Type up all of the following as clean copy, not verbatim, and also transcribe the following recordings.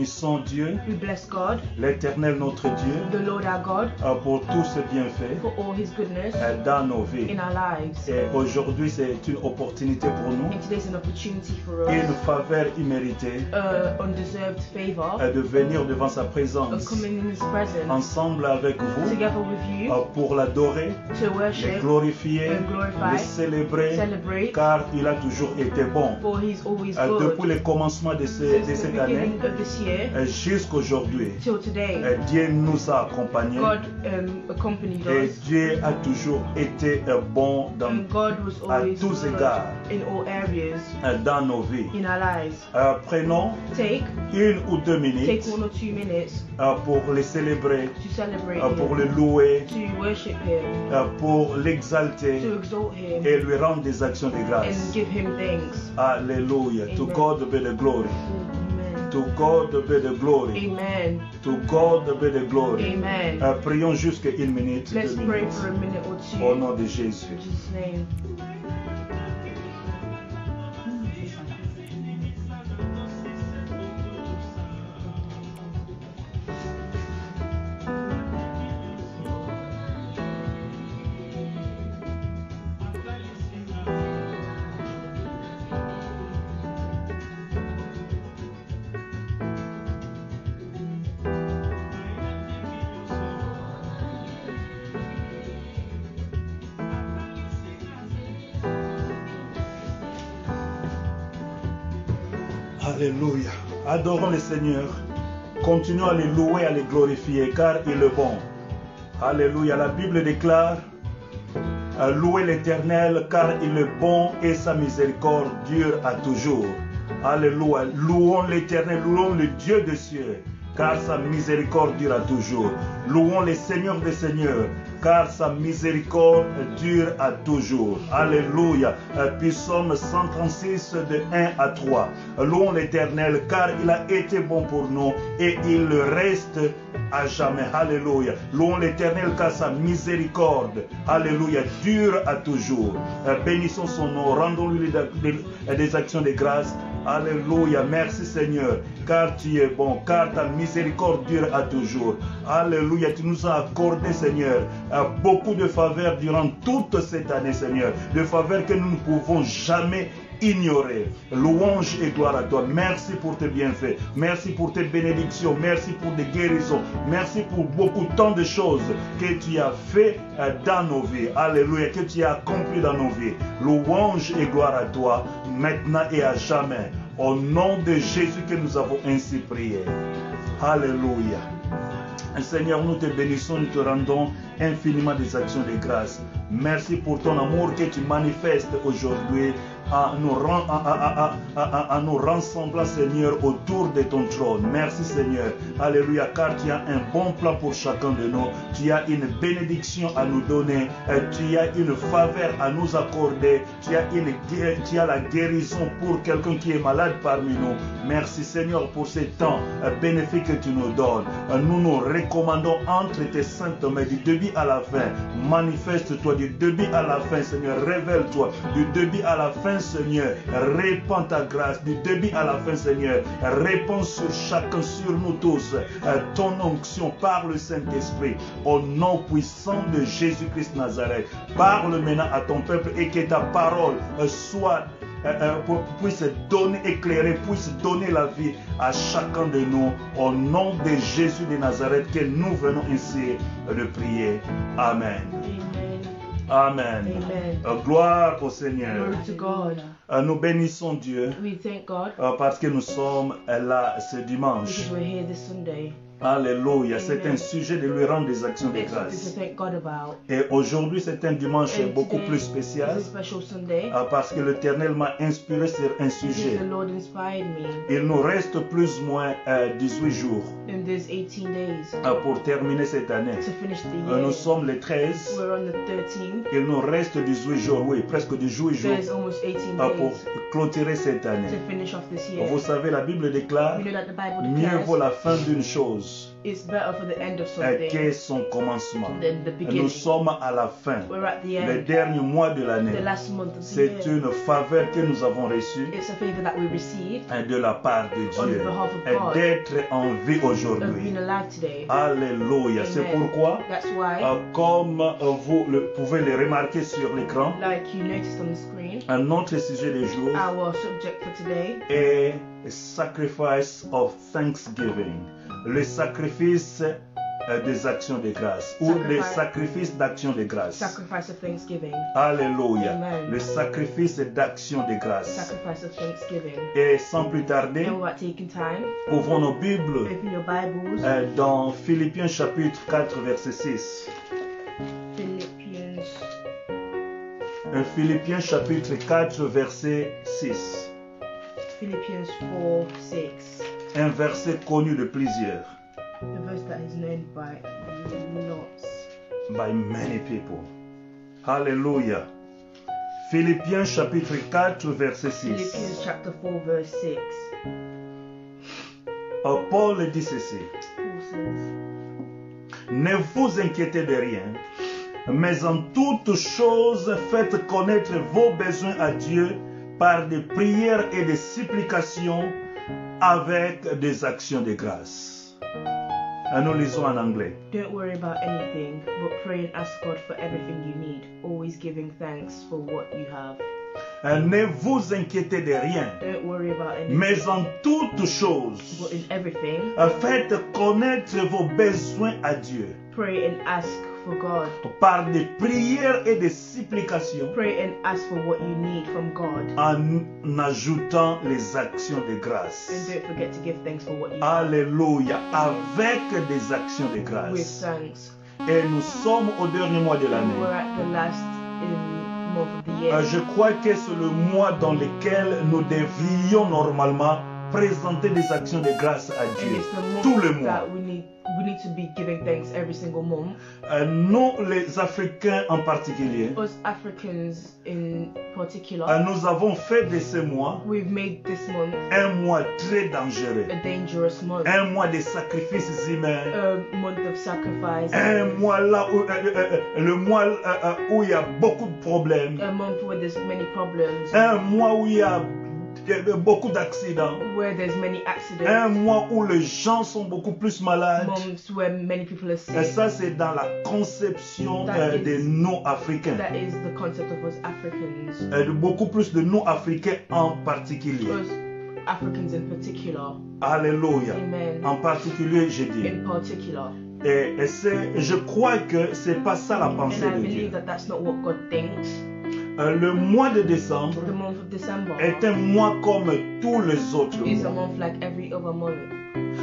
bénissons Dieu, We bless God, l'Éternel notre Dieu, the Lord our God, pour tous ses bienfaits for all His goodness dans nos vies. in our lives. Et aujourd'hui, c'est une opportunité pour nous, And today's an opportunity for une us, faveur imméritée undeserved favor, de venir devant sa of présence coming in His presence, ensemble avec vous together with you, pour l'adorer, to le worship, glorifier, and glorify, le célébrer, celebrate, car il a toujours été bon. for He's always good. Depuis le commencement de Since the cette année beginning of this year jusqu'aujourd'hui, till today, Dieu nous a accompagnés God accompanied et us, Dieu a toujours été bon dans, and God was à always tous good égards in all areas dans nos vies. in our lives. Prenons Take 1 ou 2 minutes 1 or 2 minutes pour le célébrer, to celebrate pour Him, le louer, to worship Him, pour l'exalter to exalt Him, et lui rendre des actions de and grâce. give Him thanks. Alléluia. To Amen. God be the glory. Amen. To God be the glory. Amen. To God be the glory. Amen. Prions jusqu'à 1 minute, Let's 2 pray minutes. for a minute or two. Au nom de Jésus. In Jesus' name. Alléluia. Adorons le Seigneur. Continuons à le louer, à le glorifier, car il est bon. Alléluia. La Bible déclare, louez l'Éternel, car il est bon et sa miséricorde dure à toujours. Alléluia. Louons l'Éternel, louons le Dieu des cieux, car sa miséricorde dure à toujours. Louons le Seigneur des seigneurs, car sa miséricorde dure à toujours. Alléluia. Psaume 136 de 1 à 3. Louons l'Éternel, car il a été bon pour nous et il le reste à jamais. Alléluia. Louons l'Éternel, car sa miséricorde, alléluia, dure à toujours. Bénissons son nom, rendons-lui des actions de grâce. Alléluia. Merci Seigneur, car tu es bon, car ta miséricorde dure à toujours. Alléluia. Tu nous as accordé, Seigneur, beaucoup de faveurs durant toute cette année, Seigneur. De faveurs que nous ne pouvons jamais ignorer. Louange et gloire à toi. Merci pour tes bienfaits. Merci pour tes bénédictions. Merci pour des guérisons. Merci pour beaucoup tant de choses que tu as fait dans nos vies. Alléluia. Que tu as accompli dans nos vies. Louange et gloire à toi, maintenant et à jamais. Au nom de Jésus que nous avons ainsi prié. Alléluia. Seigneur, nous te bénissons, nous te rendons infiniment des actions de grâce. Merci pour ton amour que tu manifestes aujourd'hui en nous rassemblant, Seigneur, autour de ton trône. Merci, Seigneur. Alléluia, car tu as un bon plan pour chacun de nous. Tu as une bénédiction à nous donner. Tu as une faveur à nous accorder. Tu as la guérison pour quelqu'un qui est malade parmi nous. Merci, Seigneur, pour ce temps bénéfique que tu nous donnes. Nous nous recommandons entre tes saintes mains du début à la fin. Manifeste-toi du début à la fin, Seigneur. Révèle-toi du début à la fin, Seigneur. Répands ta grâce du début à la fin, Seigneur. Répands sur chacun, sur nous tous, ton onction par le Saint-Esprit. Au nom puissant de Jésus-Christ Nazareth. Parle maintenant à ton peuple et que ta parole soit puisse donner, éclairer, puisse donner la vie à chacun de nous. Au nom de Jésus de Nazareth que nous venons ici de prier. Amen. Amen. Amen. Gloire au Seigneur. Glory to God. Nous bénissons Dieu We thank God parce que nous sommes là ce dimanche. because we're here this Sunday. Alléluia. C'est Amen. un sujet de lui rendre des actions de It's something grâce. to thank God about. Et aujourd'hui, c'est un dimanche And beaucoup today plus is spécial a special Sunday parce que l'Éternel m'a inspiré sur un because sujet. the Lord inspired me. Il nous reste plus ou moins 18 jours And there's 18 days pour terminer cette année. to finish the year. Nous sommes le 13. We're on the 13th. Il nous reste 18 jours, oui, presque 18 jours There's almost 18 pour days clôturer cette année. to finish off this year. Vous savez, la Bible déclare, We know that the Bible mieux vaut declares la fin d'une chose chose It's better for the end of something qu'est son commencement. than the Nous beginning. sommes à la fin. We're at the Le end, dernier mois de l'année. the last month of the C'est year. une faveur que nous avons reçue It's a favor that we received de la part de on Dieu behalf of et God d'être en vie of being aujourd'hui. alive today. Alléluia. C'est Amen. pourquoi, That's why, comme vous pouvez le remarquer sur l'écran, like you noticed on the screen, notre sujet du jour our subject for today est Sacrifice of Thanksgiving. Le sacrifice des actions de grâce ou le sacrifice d'action de grâce. sacrifice of Thanksgiving. Alléluia. Amen. Le sacrifice d'action de grâce. Sacrifice of Thanksgiving. Et sans plus tarder, And without taking time, ouvrons nos Bibles open your Bibles. dans Philippiens chapitre 4 verset 6. Philippians Philippiens chapitre 4 verset 6. Philippians 4:6. Un verset connu de plusieurs. The verse that is known by lots. By many people. Hallelujah. Philippiens chapitre 4 verset 6. Philippians chapter 4 verse 6. Paul dit ceci. Paul says, Ne vous inquiétez de rien, mais en toutes choses faites connaître vos besoins à Dieu par des prières et des supplications avec des actions de grâce. Nous lisons en anglais. Don't worry about anything, but pray and ask God for everything you need, always giving thanks for what you have. Ne vous inquiétez de rien, Don't worry about anything, mais en toutes choses but in everything, faites connaître vos besoins à Dieu pray and ask for God. par des prières et des supplications Pray and ask for what you need from God. en ajoutant les actions de grâce. And don't forget to give thanks for what you have Alléluia, avec des actions de with grâce. thanks. Et nous sommes au dernier mois de And we're l'année. at the last month of the year. Je crois que c'est le mois dans lequel nous devrions normalement présenter des actions de grâce à And Dieu. it's the Tous month les mois. that we need to be giving thanks every single month. Nous, les Africains en particulier, Us Africans in particular, nous avons fait de ce mois we've made this month un mois très dangereux. a dangerous month. Un mois de sacrifices humains. A month of sacrifice. Un mois là où, le mois où il y a beaucoup de problèmes. A month where there's many problems. Un mois où il y a beaucoup d'accidents. Where there's many accidents. Un mois où les gens sont beaucoup plus malades. Months where many people are Et sick. ça, c'est dans la conception That is- des non-africains. That is the concept of us Africans. De beaucoup plus de non-africains en particulier. Us Africans in particular. Alléluia. Amen. En particulier, je dis. In particular. Et je crois que c'est pas ça la pensée And I de Dieu. believe that that's not what God thinks. Le mois de décembre The month of December est un mois comme tous les autres is a mois. month like every other month.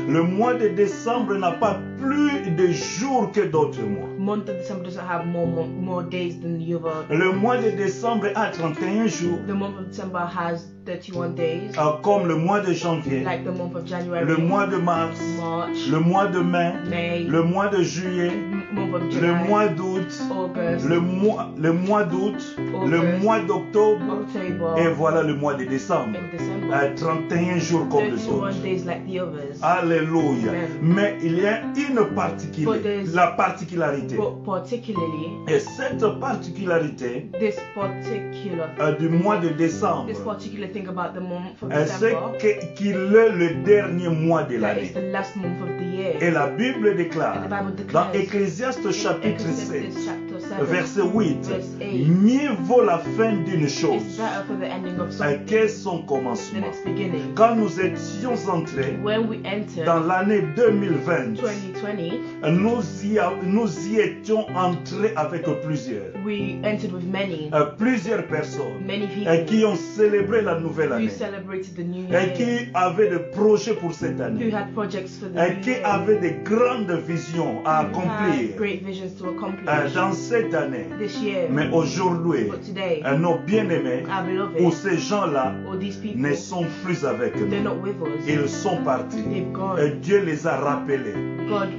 Le mois de décembre n'a pas plus de jours que d'autres mois. Month of December doesn't have more days than the other. Le mois de décembre a 31 jours, The month of December has 31 days, comme le mois de janvier, like the month of January, le mois de mars, March, le mois de mai, May, le mois de juillet, month of le July, mois d'août, August, le mois d'août, le August, mois d'octobre, October, et voilà le mois de décembre. and December. 31 jours comme les 31 autres. days like the others. Alléluia. Amen. Mais il y a une But particularité. there's- La particularité. But particularly, Et cette particularité this particular du mois de décembre, this particular thing about the month of c'est December, qu'il est le dernier mois de that l'année. is the last month of the year. Et la Bible déclare And the Bible dans declares Ecclésiaste chapitre 7, Ecclesiastes chapter 7, verset 8, verse 8, mieux vaut la fin d'une it's chose better for the ending of something que son than commencement. its beginning. Quand nous étions entrés When we entered dans l'année 2020, 2020, nous y étions entrés avec plusieurs. we entered with many Plusieurs personnes many people qui ont célébré la nouvelle who année celebrated the new et year, qui avaient des projets pour cette who année had projects for the et new qui year, avaient des grandes visions à who had accomplir great visions to accomplish dans cette année. this year. Mais aujourd'hui, But today, nos bien-aimés our ou beloved, ces gens-là all these people, ne sont plus avec they're nous. not with us. Ils sont partis. They've gone. Et Dieu les a rappelés. God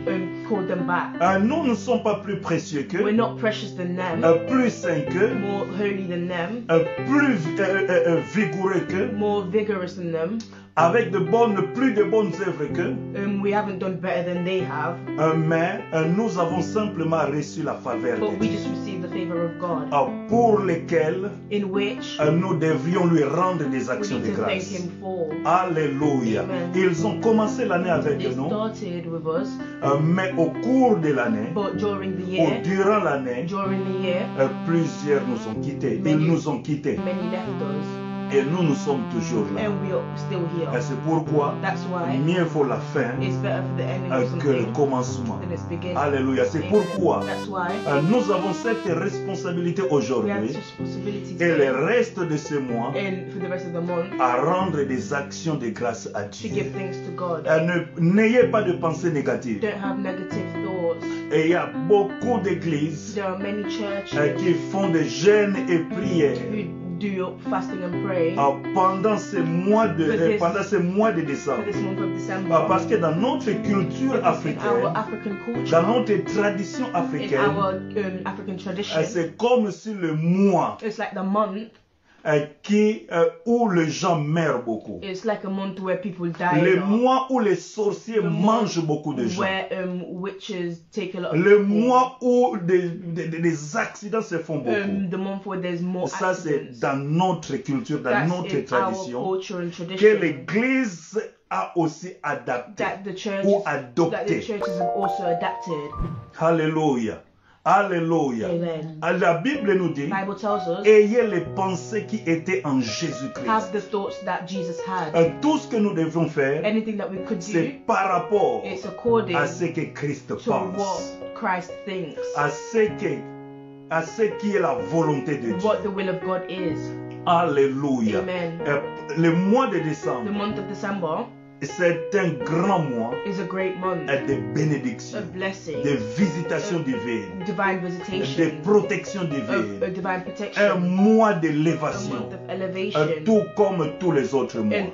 called them back. Nous ne sommes pas plus précieux We're qu'eux, not precious than them, plus saints qu'eux, more holy than them, plus vigoureux qu'eux, more vigorous than them, avec plus de bonnes œuvres qu'eux, We haven't done better than they have, mais nous avons simplement reçu la faveur but de we Dieu, just received the favor of God, pour lesquelles in which nous devrions lui rendre des we actions need de to thank grâce. Him for. Alléluia. Amen. Ils ont commencé l'année avec They nous, started with us, mais au cours de l'année, but during the ou year, durant l'année, during the year, plusieurs nous ont quittés. Ils nous ont quittés. many left us, Et nous sommes toujours là. and we are still Et here. c'est pourquoi That's why mieux vaut la fin it's better for the ending of que le something commencement. than its beginning. Alléluia. C'est Amen. pourquoi That's why nous avons cette responsabilité we have aujourd'hui this responsibility et le today, reste de ce mois and for the rest of the month, à rendre des actions de grâce à to Dieu. give thanks to God. N'ayez pas de pensées négatives. Don't have negative thoughts. Et il y a beaucoup d'églises There are many churches qui font des jeûnes et prières who do fasting and pray pendant ces mois de for décembre. this month of December. Parce que dans notre culture Because in our africaine, African culture, dans notre tradition in africaine, our African tradition, c'est comme si le mois it's like the month. où les gens meurent beaucoup. It's like a month where people die. Le a lot, mois où les sorciers The mangent beaucoup de gens. where witches take a lot of Le people. mois où des accidents se font beaucoup. The month where there's more Ça, c'est accidents. dans notre culture, dans That's notre in tradition, our culture and que tradition. l'Église a aussi adapté That the churches, ou that the adopté. churches have also adapted. Alléluia. Alléluia. Amen. La Bible nous dit, The Bible tells us, ayez les pensées qui étaient en Jésus-Christ. have the thoughts that Jesus had. Tout ce que nous devons faire, Anything that we could do, c'est par rapport it's according à ce que Christ to pense, what Christ thinks, à ce qui est la volonté de Dieu. what the will of God is. Alléluia. Amen. Le mois de The décembre, month of December c'est un grand mois is a great month de bénédiction, of blessing, de visitation divine, divine de visitation, protection of divine, divine un protection, mois a d'élévation, month of elevation, tout comme tous les autres mois. and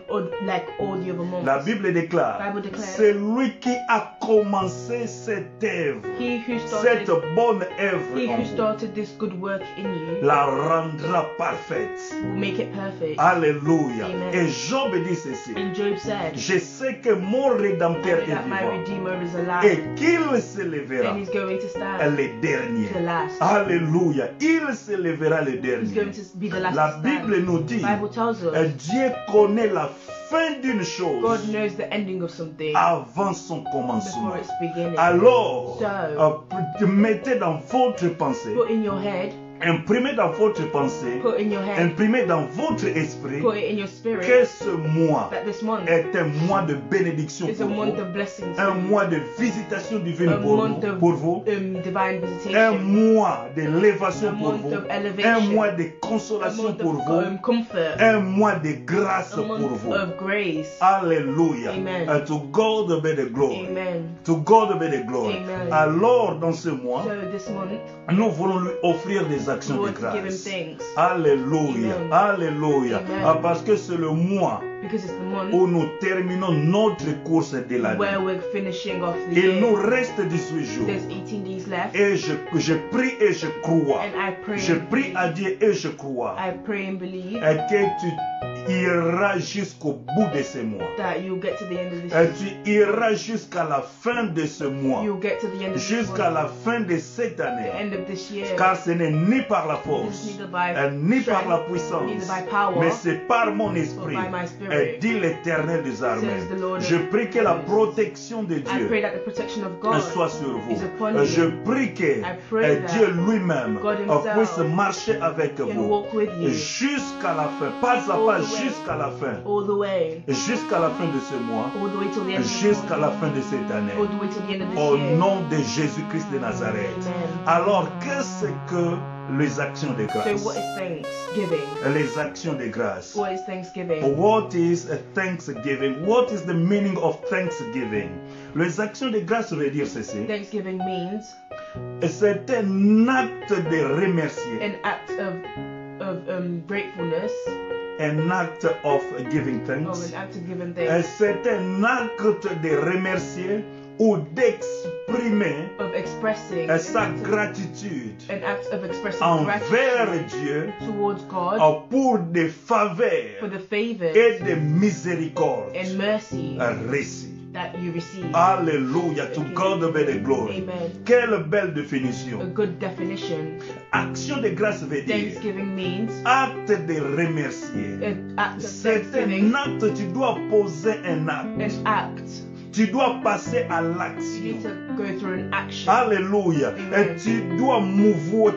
like all the other months. La Bible déclare, Bible declares, c'est lui qui a commencé cette œuvre, He who cette started, bonne he œuvre en who vous, started this good work in you la rendra parfaite. will make it perfect. Alléluia. Amen. Et Job dit ceci, And Job said, je sais que mon Rédempteur est that my vivant Redeemer is et alive, qu'il se lèvera and he's going to stand le dernier. the last. Alléluia. Il se lèvera le He's dernier. going to be the last La to Bible stand. nous dit, The Bible tells us, Dieu connaît la fin d'une chose God knows the ending of something avant son commencement. before its beginning. Alors, So, mettez dans votre pensée, put in your head, imprimez dans votre pensée, put in your head, imprimez dans votre esprit put it in your que spirit ce mois that this month est un mois de bénédiction is a pour month vous, of blessings, un mois de visitation divine a pour month vous, of pour vous, divine un visitation, mois d'élévation a pour month vous, of un elevation, mois de a consolation month pour of vous, comfort, un mois de grâce a pour month vous. of grace. Alléluia. Amen. To God be the glory. Amen. To God be the glory. Amen. Alors, dans ce mois, So this month, nous voulons lui offrir des we actions de want to give him grâce. thanks Alléluia. Amen. Alléluia. Amen. Parce que c'est le mois because it's the month où nous terminons notre course de l'année. where we're finishing off the Il nous year. reste 18 jours. There's 18 days left, Et je prie et je crois. and I pray, Je prie à Dieu et je crois I pray and believe que tu iras jusqu'au bout de ce mois. that you'll get to the end of this Tu iras jusqu'à la fin de ce mois. You'll get to the end of this Jusqu'à month, la fin de cette the année. end of this year. Car ce n'est ni par la This force, is neither by ni par la strength, puissance, neither by power, mais c'est par mon but esprit, by my spirit. dit l'Éternel des armées. Says the Lord of Je prie que la hosts. protection de I Dieu pray that the protection of God soit sur vous. is upon you. Je prie que I pray that Dieu lui-même God himself puisse marcher avec can vous walk with you jusqu'à la fin, pas à all pas, the way. jusqu'à la fin, all the way, jusqu'à la fin de ce mois, all the way till the end of this jusqu'à month, la fin de cette année. all the way till the end of this Au year. nom de Jésus-Christ de Nazareth. Amen. Alors, qu'est-ce que les actions de So grâce? what is thanksgiving? Les actions de grâce. What is thanksgiving? What is a thanksgiving? What is the meaning of thanksgiving? Les actions de grâce veut dire ceci. Thanksgiving means C'est un acte de remercier, an act of gratefulness, un acte of giving of thanks. an act of giving thanks. C'est un acte de remercier ou d'exprimer of expressing sa gratitude an act of expressing envers gratitude Dieu towards God pour des faveurs for the favors et des miséricordes and mercy reçues. that you receive. Alléluia, to God be the glory. Amen. Quelle belle A définition. good definition. Action de grâce veut dire Thanksgiving means acte de remercier. an act of C'est thanksgiving, un acte, tu dois poser un acte. an act. Tu dois passer à You l'action. need to go through an action. Alléluia. Amen. Et tu dois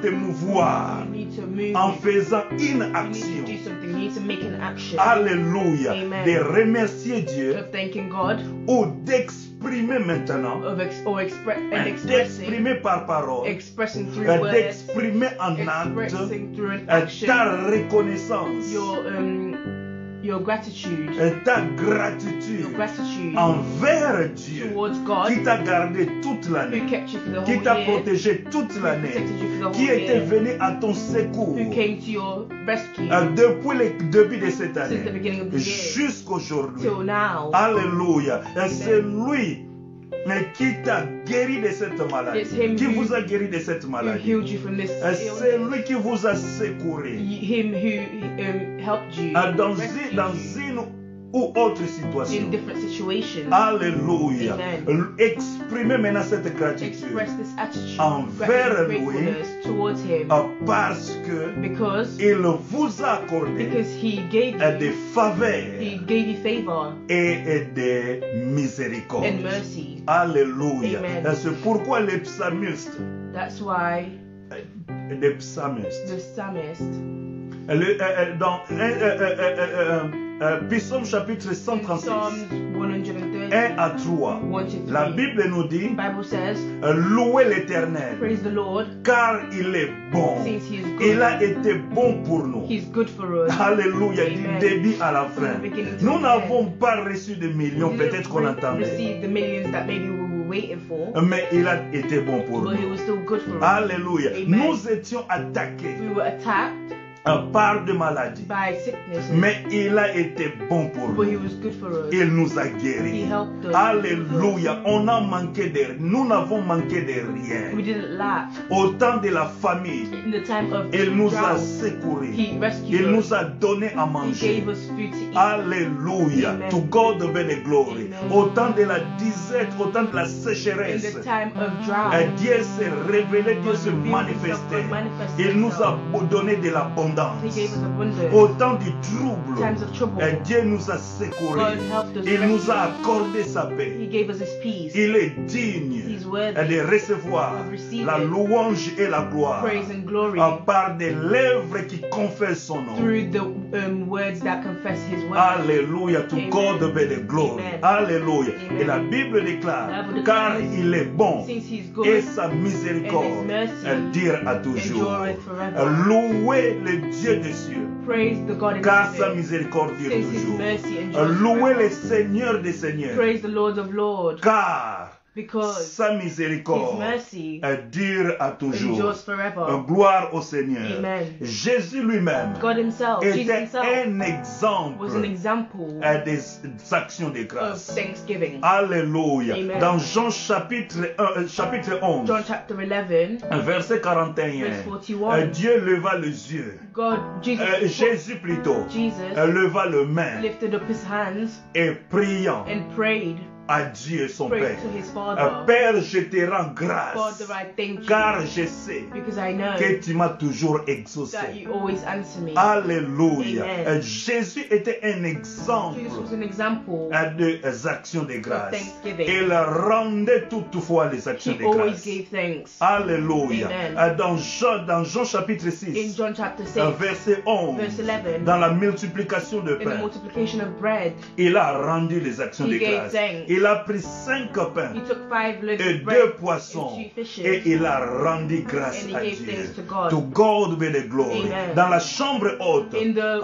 te mouvoir You need to move. en faisant une You need to action. do something. You need to make an action Alléluia. Amen. De remercier Dieu of thanking God, ou d'exprimer maintenant, expressing, d'exprimer par parole, expressing through words, d'exprimer en acte expressing through an action ta reconnaissance, your gratitude, ta your gratitude gratitude envers Dieu towards God, qui t'a gardé toute who l'année, kept you for the qui whole t'a year, protégé toute l'année, protected you for the qui whole était year, venu à ton secours who came to your rescue depuis le début de cette since the année beginning of the year jusqu'aujourd'hui. till now. Alléluia. Et c'est lui qui t'a guéri de cette maladie, It's him qui who- vous a guéri de cette Who maladie. healed you from this Et c'est illness. lui qui vous a secouru Him who helped you, dans rescued une you ou autre situation. in different situations. Alléluia. Amen. Exprimez maintenant cette gratitude Express this attitude, envers lui, gratefulness towards Him, parce que because il vous a accordé He gave des you, faveurs He gave you favor et des miséricordes. and mercy. Alléluia. Amen. Et c'est pourquoi les psalmistes, That's why les psalmistes, the psalmist, dans Psaume chapitre in 136, Psalms 1 130, à 3, 1 to 3, la Bible nous dit, the Bible says, louez l'Éternel, praise the Lord, car il est bon. since He is Il good. a été bon pour nous. He's good for us. Alléluia, du Amen. début à la fin. From the beginning to Nous the n'avons pas reçu de millions, We peut-être qu'on didn't entendait, receive the millions that maybe we were waiting for, mais il a été bon pour but He nous. was still good for us. Alléluia. Amen. Nous étions attaqués We were attacked par de maladies, by sickness, mais il a été bon pour but He nous. was good for us. Il nous a He guéris. helped us. Alléluia. On a manqué de, nous n'avons manqué de rien. We didn't lack. Au temps de la famille, In the time of il nous a drought, secourus. He rescued Il us. nous a donné à He manger. gave us food to eat. Alléluia. Amen. To God be the glory. Amen. Au temps de la disette, au temps de la In sécheresse, the time of drought, Dieu s'est révélé, Dieu God s'est revealed manifesté. Himself, God manifested Il nous a Himself. donné de He l'abondance. gave us abundance. Au temps du trouble, Times of trouble, Dieu nous a secourus. God helped us. Il nous a accordé sa paix. He gave us His peace. Il est digne He's worthy de recevoir of receiving la louange et la gloire praise and glory à part des lèvres qui confessent son nom. through the words that confess His word. Alléluia, to Amen. God be the glory. Amen. Alléluia. Amen. Et la Bible déclare, La Bible car declares, il est bon Since He's good, et sa miséricorde and His mercy dure à toujours. endureth forever. Louez le Dieu des cieux, Praise the God in car sa heaven, miséricorde dure since His toujours. mercy endures Louez forever. le Seigneur des seigneurs, Praise the Lord of Lords, car because sa His miséricorde mercy dure à toujours. endures forever. Gloire au Seigneur. Amen. Jésus lui-même God Himself, Jesus était Himself, un was an exemple example des actions de of grâce. thanksgiving. Alléluia. Amen. Dans Jean chapitre 11, John chapter 11, verset 41, verse 41, Dieu leva les yeux. Jésus plutôt Jesus leva les mains lifted up His hands et priant and prayed, à Dieu son prayed Père. to His Father. Père, je te rends grâce Father, I thank you, car je sais because I know que tu m'as toujours that exaucé. you always answer me. Alléluia. Amen. Jésus était un exemple Jesus was an example. des actions de grâce. Thanksgiving. Il rendait toutefois les actions He de always grâce. gave thanks. Alléluia. Amen. Dans Jean chapitre In 6, John chapter 6, verset 11, verse 11, dans la multiplication de in the pain, multiplication of bread, il a rendu les actions He de gave grâce. thanks. Il a pris 5 pains He took 5 loaves et of 2 bread poissons and 2 fishes, et il a rendu grâce and he à gave Dieu. thanks to God. To God be the glory. Amen. Dans la chambre haute, In the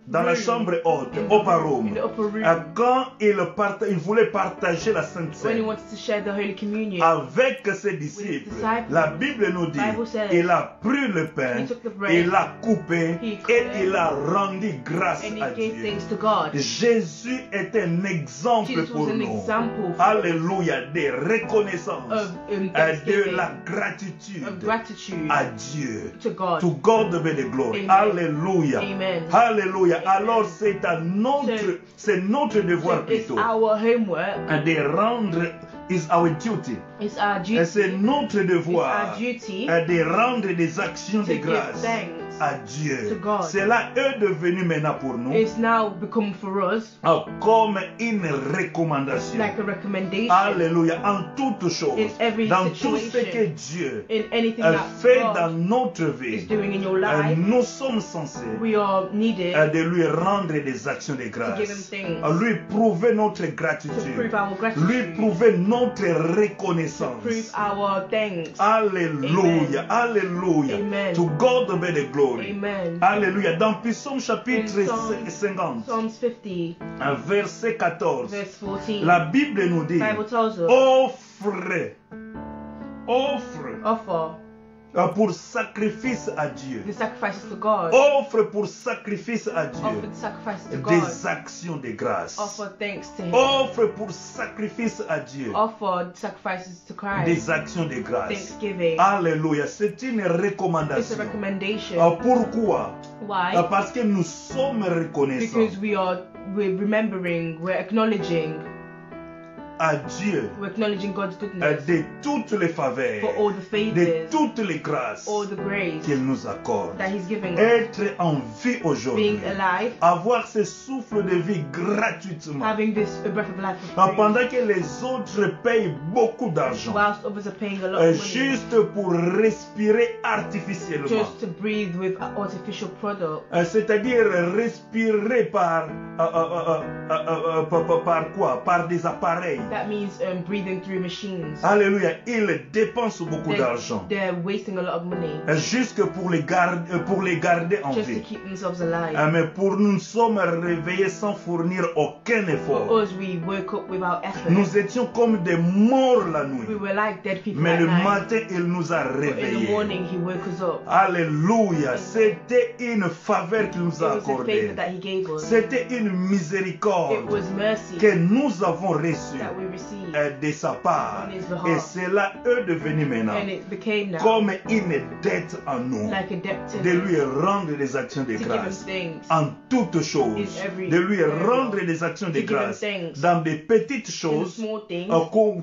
dans la room, chambre haute, in upper the room, room, quand il voulait partager la Sainte when he Seine wanted to share the Holy Communion, avec ses disciples, disciples, la Bible nous dit, Bible says, il a pris le pain, he took the bread, il l'a coupé he cut et it, il a rendu grâce and he à gave Dieu. thanks to God. Jésus est un exemple Jesus pour was an nous. example for us Alléluia, de reconnaissance, of de thanksgiving, la gratitude of gratitude à Dieu. to God. To God be the glory. Amen. Alléluia. Amen. Alléluia. Amen. Alors c'est notre devoir So it's plutôt our homework, de rendre, is our duty. it's our Et c'est duty, notre it's devoir our duty de rendre des actions to de give grâce thanks à Dieu. to God. Cela est devenu maintenant pour nous It's now become for us comme une recommandation. like a recommendation Alléluia. En toutes choses, in every dans tout ce situation, que Dieu in anything a that fait dans God notre is vie, doing in your life. nous sommes censés We are needed de lui rendre des actions de to grâce, give him thanks, lui prouver notre to gratitude, prove our lui gratitude, prouver notre to prove reconnaissance. our thanks. Alléluia, alléluia. Amen. To God be the glory. Amen. Alléluia. Dans Psaume chapitre In Psalm- 50, Psalms 50, verset 14, verse 14, la Bible nous dit, Bible tells us, offre offer pour sacrifice à Dieu. the sacrifices to God, Offre pour sacrifice à offer Dieu the sacrifices to God, des actions de grâce. offer thanks to Him, Offre pour sacrifice à Dieu offer sacrifices to Christ, des actions de grâce. thanksgiving. Alléluia. C'est une It's a recommandation. recommendation. Pourquoi? Why? Parce que nous sommes reconnaissants Because we're remembering, we're acknowledging God's goodness de toutes les faveurs, for all the de favors, toutes les grâces all the grace qu'il nous accorde. that He's giving us. Être en vie aujourd'hui, Being alive, avoir ce souffle de vie gratuitement, having this a breath of life for free, pendant que les autres payent beaucoup d'argent, whilst others are paying a lot of money juste pour respirer artificiellement, just to breathe with artificial products. c'est-à-dire respirer par quoi? Par des appareils. That means breathing through machines. Alléluia, ils dépensent beaucoup d'argent They're wasting a lot of money juste pour les garder en just to vie. keep themselves alive. Mais pour nous sommes réveillés sans fournir aucun effort. For us, we woke up without effort. Nous étions comme des morts la nuit. We were like dead people Mais at le night. matin, il nous a But in the réveillés. morning, He woke us up. Alléluia, c'était une faveur qu'il nous It a was a accordée. favor that He gave us. C'était une It miséricorde was mercy que nous avons reçue that we received, de sa part. on his behalf. Et cela est devenu maintenant and it became now comme une dette en nous. like a debt to De Him, lui rendre des actions de to give Him grâce thanks en toutes choses. in every De lui area, rendre des actions de to give Him grâce thanks dans des petites in the choses, small things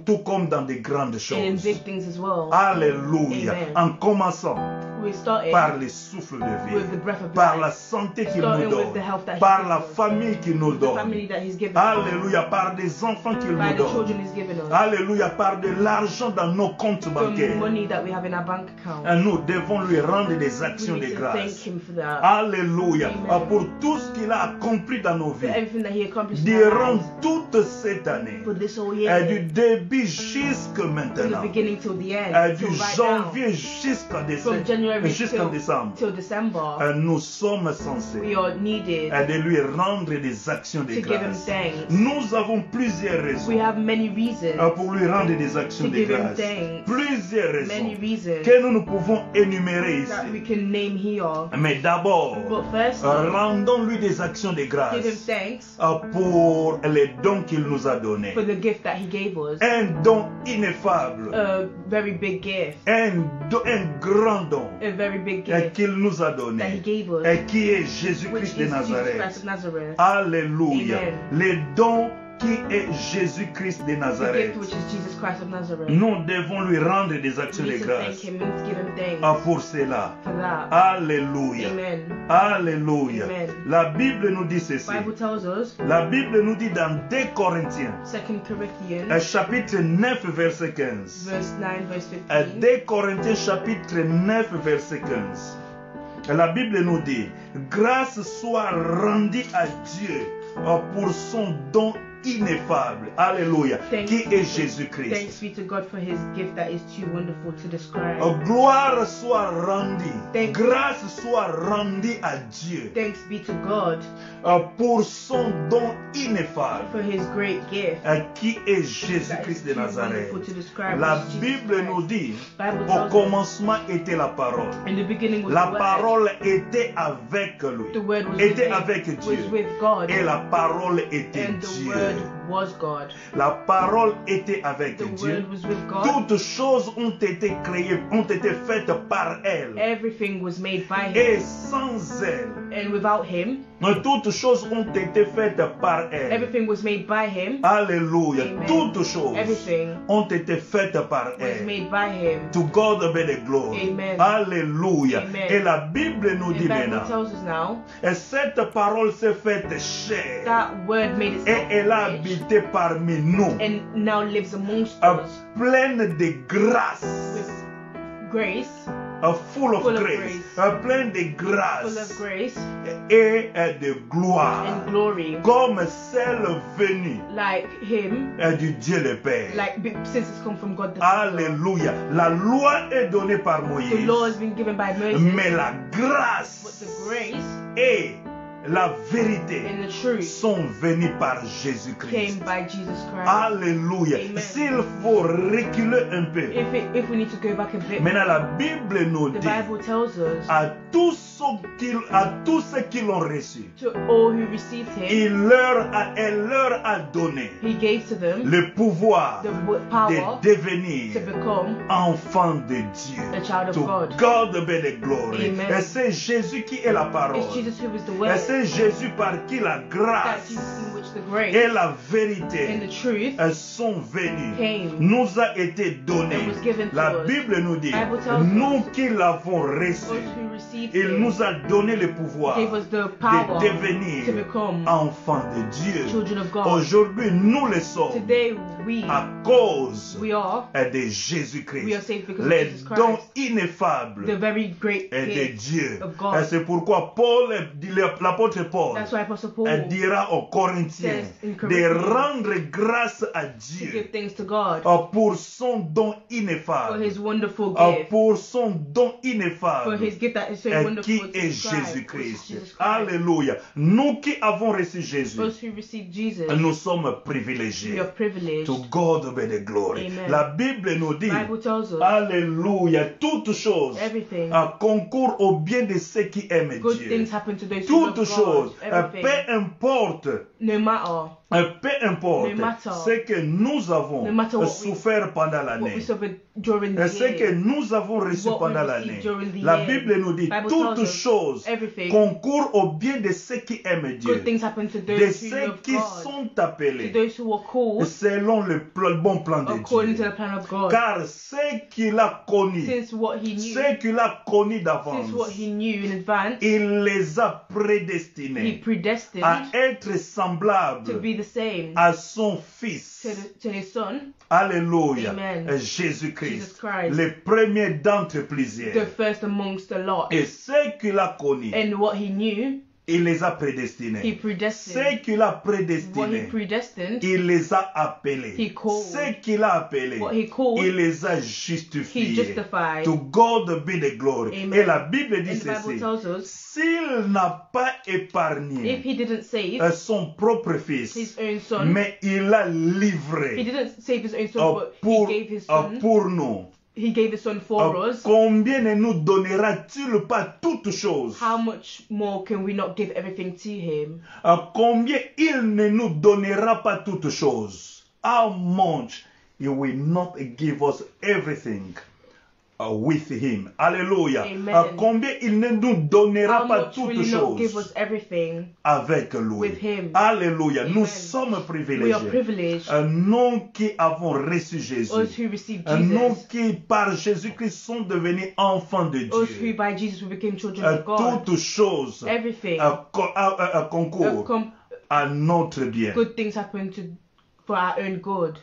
tout comme dans des grandes and in choses. big things as well. Alléluia. Amen. En commençant We started par le souffle de with vie, the breath of par la life, santé qu'il starting nous with donne, the health that He par gives la us, famille qu'il nous the family donne. that He's given us, Alléluia, par des enfants qu'il by nous the donne. children He's given us, Alléluia, par de l'argent dans nos comptes from bancaires. money that we have in our bank account. Nous devons lui rendre des We actions de need to thank grâce. Him for that, Alléluia, Amen. pour tout ce qu'il a accompli dans nos for vies. everything that He accomplished in our Durant lives, toute cette année, for this whole du year, début jusqu'à from the maintenant, beginning till the end, du till right now, janvier jusqu'à from January jusqu'en décembre, till December, nous sommes censés we are needed de lui rendre des actions de to give Him grâce. thanks. Nous avons plusieurs raisons We have many reasons pour lui rendre des actions to de give Him grâce. thanks, Plusieurs many raisons reasons que nous pouvons énumérer that we ici. can name here. Mais d'abord, But first, rendons-lui des actions de give Him grâce thanks pour les dons qu'il nous a donnés. for the gift that He gave us, Un don ineffable, a very big gift, un grand don a very big gift qu'il nous a that He donné, gave us, qui est which Jésus-Christ is de Jesus Nazareth. Christ of Nazareth. Alléluia. Amen. Les dons qui est Jésus-Christ de The Nazareth. gift which is Jesus Christ of Nazareth. Nous devons lui rendre des We actions de need to thank grâce Him and give Him thanks pour cela. for that. Alléluia. Amen. Alléluia. Amen. La Bible nous dit ceci. Bible tells us, La Bible nous dit dans 2 Corinthiens, 2 Corinthians, chapitre 9, verset 15. verse 9, verse 15. 2 Corinthiens, chapitre 9, verset 15. La Bible nous dit, grâce soit rendue à Dieu pour son don ineffable. Alléluia. Qui est Thanks Jésus-Christ. be to God for his gift that is too wonderful to describe. Gloire soit rendue. Thanks. Grâce soit rendue à Dieu Thanks be to God pour son don ineffable. for his great gift Qui est that is Jésus-Christ de too Nazareth. wonderful to describe. La which is Jesus Bible Christ. nous dit, Bible au tells us, commencement était la parole. in the beginning was La the word. parole était avec lui. The word was Était with, avec was Dieu. with God, Et la parole était and the Dieu. word was God. La parole était avec The Dieu. word was with God. Toutes choses ont été créées, ont été faites par elle. Everything was made by him, Et sans elle, and without him, toutes choses ont été faites par elle. everything was made by him. Alléluia. Amen. Toutes choses Everything ont été faites par was elle. made by him. To God be the glory. Amen. Alléluia. Amen. Et la Bible nous The dit Bible maintenant, tells us now et cette parole s'est faite chair. that word made Et itself elle a flesh habité parmi nous, and now lives amongst pleine us de grâce, with grace, full of Full of grace, grace. pleine de full grâce of grace et de gloire, and glory, comme celle venue like him, du Dieu le Père. since it's come from God the Father. Alléluia. La loi est donnée par The Moïse, law has been given by Moses, mais la but grâce the grace et la vérité and the truth sont venues par came Jésus-Christ. by Jesus Christ. Alléluia. Amen. S'il faut reculer un peu, If we need to go back a bit, maintenant la Bible nous the dit Bible tells us à tous ceux qui l'ont reçu, to all who received him, elle leur a donné he gave to them le pouvoir the power de devenir to become enfant de Dieu. a child of To God. God be the glory. Amen. Et c'est Jésus qui est la parole. It's Jesus who is the Et word, c'est Jésus par qui la that grâce Jesus in which the et grace la and vérité the truth sont venues, came nous a été données. and was given to La us. Bible nous dit, Bible tells nous us, qui l'avons Us reçu, who received il him nous a donné le pouvoir gave us the de power devenir to become enfants de Dieu. children of God. Aujourd'hui, nous le sommes Today à cause we are de we are Jésus-Christ. saved because of Les Jesus dons Christ, ineffables the very great de gift Dieu. of God. Et c'est pourquoi Paul, l'apôtre Paul, That's why Apostle Paul dira aux Corinthiens says in de Corinthians rendre grâce à to Dieu give thanks to God pour son don for ineffable. his wonderful gift, Pour son don for ineffable. his gift that is so Qui wonderful to est describe, which is Jésus-Christ. Jesus Christ. Alléluia. Nous qui avons reçu Jésus, Us who received Jesus, nous sommes we privilégiés. are privileged. To God be the glory. Amen. La Bible nous dit, Bible tells us Alléluia, toutes choses everything, concourent au bien de ceux qui aiment good Dieu. things happen to those who love Toutes God. choses, Everything, peu importe, no matter peu importe No matter ce que nous avons no matter what souffert pendant what we l'année. suffered during the Ce que year, nous avons reçu what we pendant received l'année. during the La year. Bible nous dit, Bible toutes tells us choses everything, concourent au bien de ceux qui aiment Dieu. good things happen to De those who ceux love qui God, sont to appelés those who are called selon le bon plan de according to Dieu. the plan of God. Car ce qu'il a connu, Since what he knew, ce qu'il a connu d'avance, since what he knew in advance, il les a he prédestinés predestined à être to semblables be the same à son Fils. to his son, Alléluia. Amen. Jésus-Christ. Jesus Christ, Le premier d'entre plusieurs. the first amongst a lot. Et ce qu'il a connu, And what he knew, il les a he prédestinés. predestined. Ce qu'il a What he prédestiné, predestined, il les a appelés. He called. Ce qu'il a appelé, what he called, il les a he justifiés. justified. To God be the glory. Amen. Et la Bible dit And the Bible ceci. tells us, S'il n'a pas if épargné he didn't save son propre fils, his own son, mais il l'a he livré didn't save his own son, but he gave his son, pour nous. he gave his son for us. Combien ne nous donnera-t-il pas toutes choses? How much more can we not give everything to him? Combien il ne nous donnera pas toutes choses? How much he will not give us everything with him? Alléluia. Amen. Combien il ne nous donnera How pas much toutes will he not give choses us everything avec lui? with him? Alléluia. Nous Amen. sommes We are privilégiés. privileged. Nous qui avons reçu Jésus. Us who received Nous Jesus. qui par Jésus-Christ sont devenus enfants de Us who Dieu. by Jesus we became children of God. Toutes choses Everything. concourent à notre bien. Good things happen for our own good.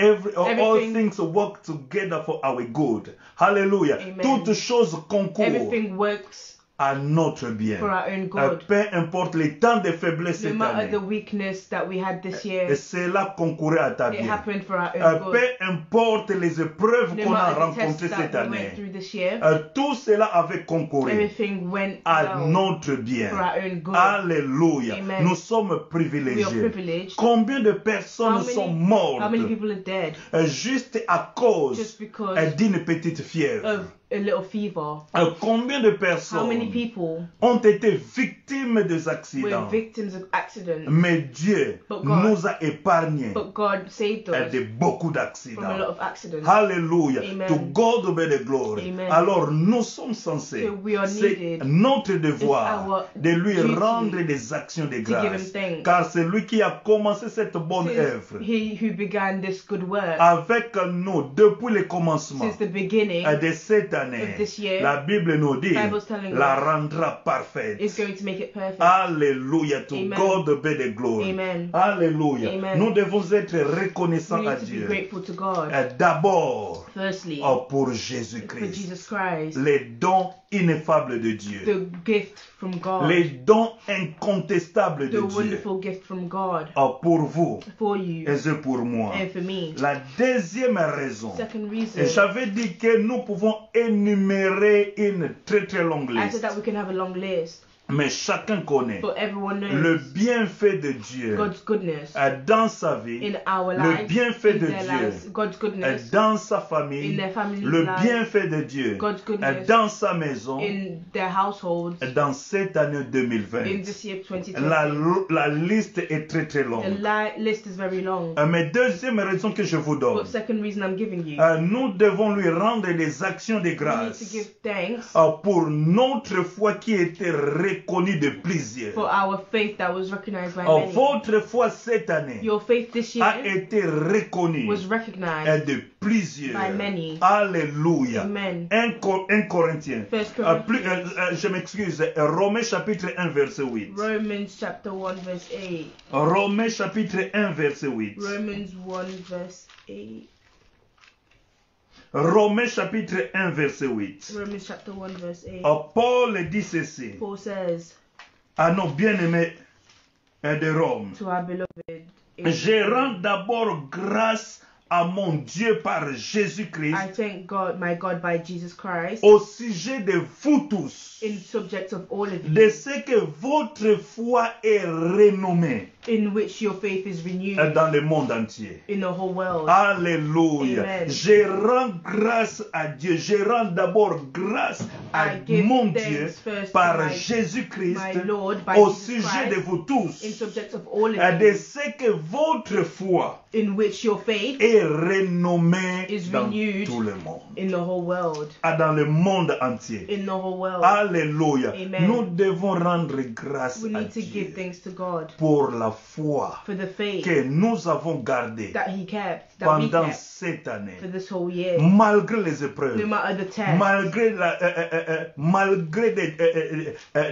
All Everything- things work together for our good. Hallelujah. Amen. Toutes choses concourent Everything works à notre bien. for our own good. Peu importe les temps de faiblesse No cette matter année. the weakness that we had this year, Et cela concourait à ta it bien. happened for our own Peu good. importe les épreuves No qu'on a matter the rencontrées tests cette that we went année. through this year, Tout cela avait concouru everything went à well notre bien. for our own good. Alléluia. Amen. Nous sommes We are privilégiés. privileged. Combien de personnes sont How mortes many people are dead juste à cause just because d'une petite fièvre? of a little fever? Combien de How many personnes people ont été victimes des were accidents? victims of accidents? Mais Dieu But God- nous a épargnés But God saved us de beaucoup from a d'accidents. lot of accidents. Alléluia. Amen. To God be the glory. Amen. Alors nous sommes censés, So we are c'est needed. notre It's devoir our de lui duty rendre des actions de to give him grâce. thanks. Car c'est lui qui a commencé cette bonne Since œuvre he who began this good work avec nous depuis le commencement since the beginning de cette année. of this year, La Bible nous dit, Bible's telling la us, rendra parfaite. is going to make it perfect. Alléluia. To Amen. God be the glory. Amen. Alléluia. Amen. Nous devons être We reconnaissants à need to be Dieu. grateful to God. D'abord, Firstly, pour for Jésus-Christ. Jesus Christ, Les dons ineffables de Dieu. the gift from God, Les dons incontestables de the Dieu. wonderful gift from God Pour vous for you et c'est pour moi. and for me. La deuxième raison. Second Et reason, j'avais dit que nous pouvons énumérer une très très longue I said liste. that we can have a long list, Mais chacun connaît but everyone le knows bienfait de Dieu God's goodness dans sa vie, in our le lives, bienfait in de their Dieu lives, God's goodness dans sa in famille, their family's le lives, bienfait de Dieu God's goodness dans sa maison, in their households dans cette année in 2020. this year 2020. La liste est très très The longue. list is very long. Mais deuxième raison que je vous donne, But second reason I'm giving you, nous devons lui rendre des actions de we need to grâce give thanks pour notre foi qui était reconnue de plusieurs. for our faith that was recognized by many. Votre foi cette année Your faith this a year été reconnue was recognized de plusieurs. by many. Alléluia. Amen. 1 Corinthiens. First Plus, Corinthians, je m'excuse. Romains chapitre 1 verset 8. Romans chapter 1 verse 8. Romains chapitre 1 verset 8. Romans 1 verse 8. Romains chapitre 1 verset 8. Romans chapter 1 verse 8. Paul dit ceci Paul says à nos bien-aimés de Rome. to our beloved, Je rends d'abord grâce à mon Dieu par Jésus-Christ I thank God, my God, by Jesus Christ, au sujet de vous tous, in subject of all of de you, ce que votre foi est renommée in which your faith is renewed dans le monde entier. in the whole world. Alléluia. Amen. Je rends grâce à Dieu. Je rends d'abord grâce à I give mon thanks Dieu first to par my Jésus-Christ Lord, by au Jesus sujet de Christ, vous tous, in subject of all of de you, ce que votre foi in which your faith est renommée is dans renewed tout le monde. in the whole world. Dans le monde entier. In the whole world. Alléluia. Amen. Nous devons rendre grâce We à need to give Dieu thanks to God pour la foi for the faith que nous avons gardée that He kept, that we pendant kept cette année. for this whole year. Malgré les épreuves, No matter the test, malgré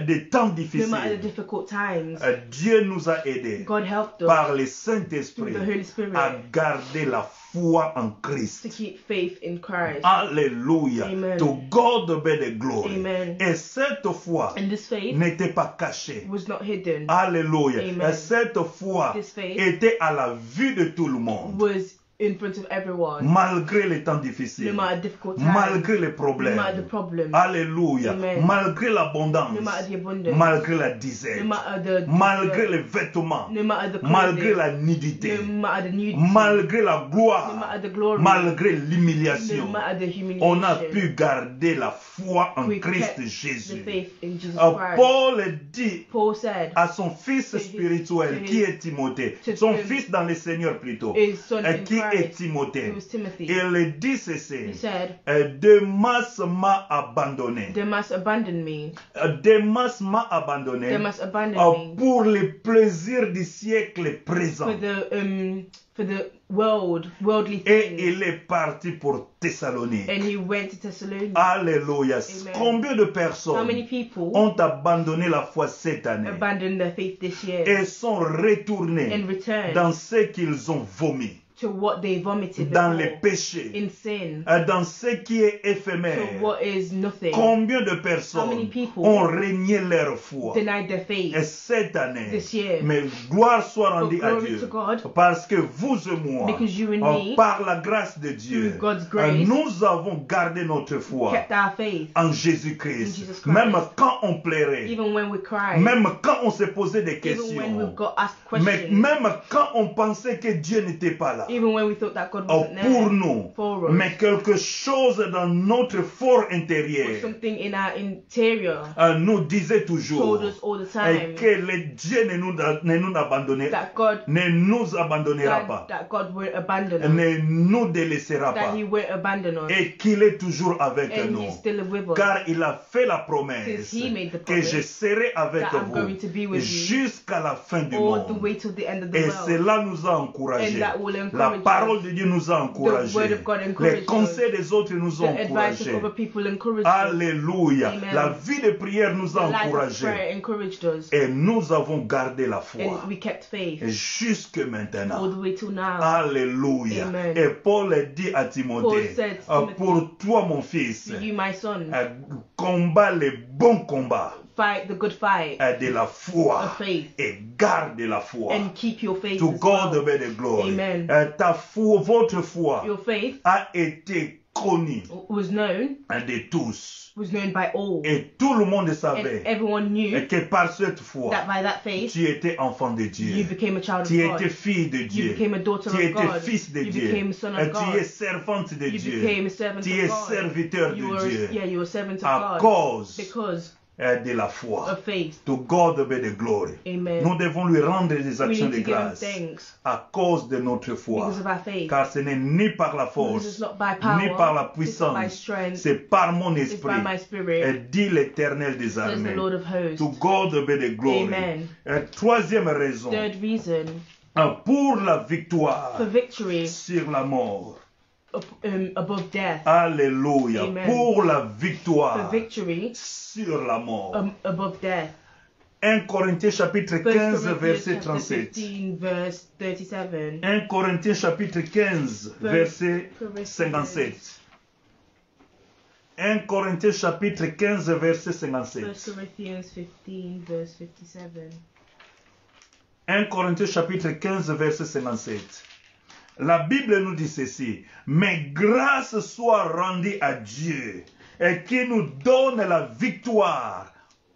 des temps no matter the difficiles, difficult times, Dieu nous a aidés God helped us par le through Saint-Esprit the Holy Spirit à garder la foi en Christ. to keep faith in Christ. Alléluia. Amen. To God be the glory. Amen. Et cette foi And this faith n'était pas cachée. was not hidden, Alléluia. Amen. Et cette foi This faith était à la vue de tout le monde. was in front of everyone, Malgré les temps no difficiles. matter difficult times, Malgré les no problèmes. matter the problems, Alléluia. Amen. Malgré l'abondance. no matter the abundance, Malgré la disette. no matter the Malgré les vêtements. no matter the Malgré clothing, la nudité. no matter the nudity, Malgré la no gloire. matter the glory, Malgré no l'humiliation. matter the humiliation, On a pu garder la foi en we Christ kept the Jésus. faith in Jesus Christ. Paul dit Paul said à son fils to his- spirituel to qui his- est Timothée, to son him- fils dans le Seigneur plutôt, his son in qui est Christ, Timothée. who was Timothy. Il dit He ceci, said, Demas m'a abandonné. Demas abandoned me. Demas m'a abandonné Demas abandoned me pour les plaisirs du siècle présent. for the worldly Et things. il est parti pour Thessalonique. And he went to Thessalonica. Alléluia. Amen. Combien de How personnes many people ont abandonné la foi cette année abandoned their faith this year et sont retournés and returned dans ce qu'ils ont vomi? to what they vomited dans les before, péchés, in sin, dans ce qui est to éphémère. what is nothing. Combien de How many personnes people ont régné leur foi denied their faith et cette année? this year? Mais gloire soit But rendue à glory Dieu. to God, Parce que vous et moi, because you and me, par la grâce de Dieu, through God's grace, nous avons gardé notre foi kept our faith. en In Jésus-Christ. Jesus Christ. Même quand on plairait, Even when we cried, même quand on se posait des even when we questions, got asked mais questions, même quand on pensait que Dieu n'était pas là. even when we thought that God wasn't there Pour nous, for us, mais quelque chose dans notre fort or intérieur something in our interior nous disait told toujours us all the et time que le Dieu ne nous abandonnera, that God ne nous abandonnera pas, that God won't abandon us, ne nous délaissera that pas, He won't abandon us, et qu'il est toujours avec and nous. He's still with us. Car il a fait la promesse Since he made the que promise je serai avec that I'm going to be vous with you jusqu'à la fin du all the monde. way till the end of the Et world. cela nous a encouragés. And that will La encourage parole us. de Dieu nous a The encouragés. word of God Les encourages conseils us. des autres nous The ont advice of encouragés. other people encouraged us. Alléluia. Amen. La vie de prière nous The a life of encouragés. prayer encouraged us. Et nous avons gardé la foi. And we kept faith Et jusque all maintenant. the way till now. Alléluia. Amen. Et Paul dit à Timothée, Paul said to Timothy, pour toi mon fils, To you, my son, combat les bons combats fight the good fight de la foi of faith et garde la foi. and keep your faith To as God well. be the glory. Amen. Ta foi, votre foi Your faith a été connue was known de tous. by all. Et tout le monde And savait everyone knew que par cette foi, that by that faith, tu étais enfant de you Dieu. became a child of Tu God. étais fille de You Dieu. became a daughter Tu of étais God. fils de You Dieu. became a son of Tu God. es servante de You Dieu. became a servant Tu of es God. serviteur You de were, Dieu. yeah, you were a servant À of God cause because de la foi. of faith. To God be the glory. Amen. Nous devons lui rendre des We actions need de to give Him grâce thanks à cause de notre foi. because of our faith. Car ce n'est ni par la Because force, it's not by power, ni par la it's not by puissance, strength, c'est par mon it's esprit. by my spirit, Et dit l'Éternel des says the armées. Lord of hosts. To God be the glory. Amen. Troisième raison, Third reason, pour la victoire for victory sur la mort. above death. Alléluia. Amen. Pour la For victoire victory sur la mort. above death. 1 Corinthiens chapitre 1 15 Corinthians verset chapter 37. 15 verse 37. 1 Corinthiens chapitre 15 verset 57. 1 Corinthiens chapitre 15 verset 57. 1 Corinthians 15 verse 57. 1 Corinthiens chapitre 15 verset 57. La Bible nous dit ceci: mais grâce soit rendue à Dieu et qui nous donne la victoire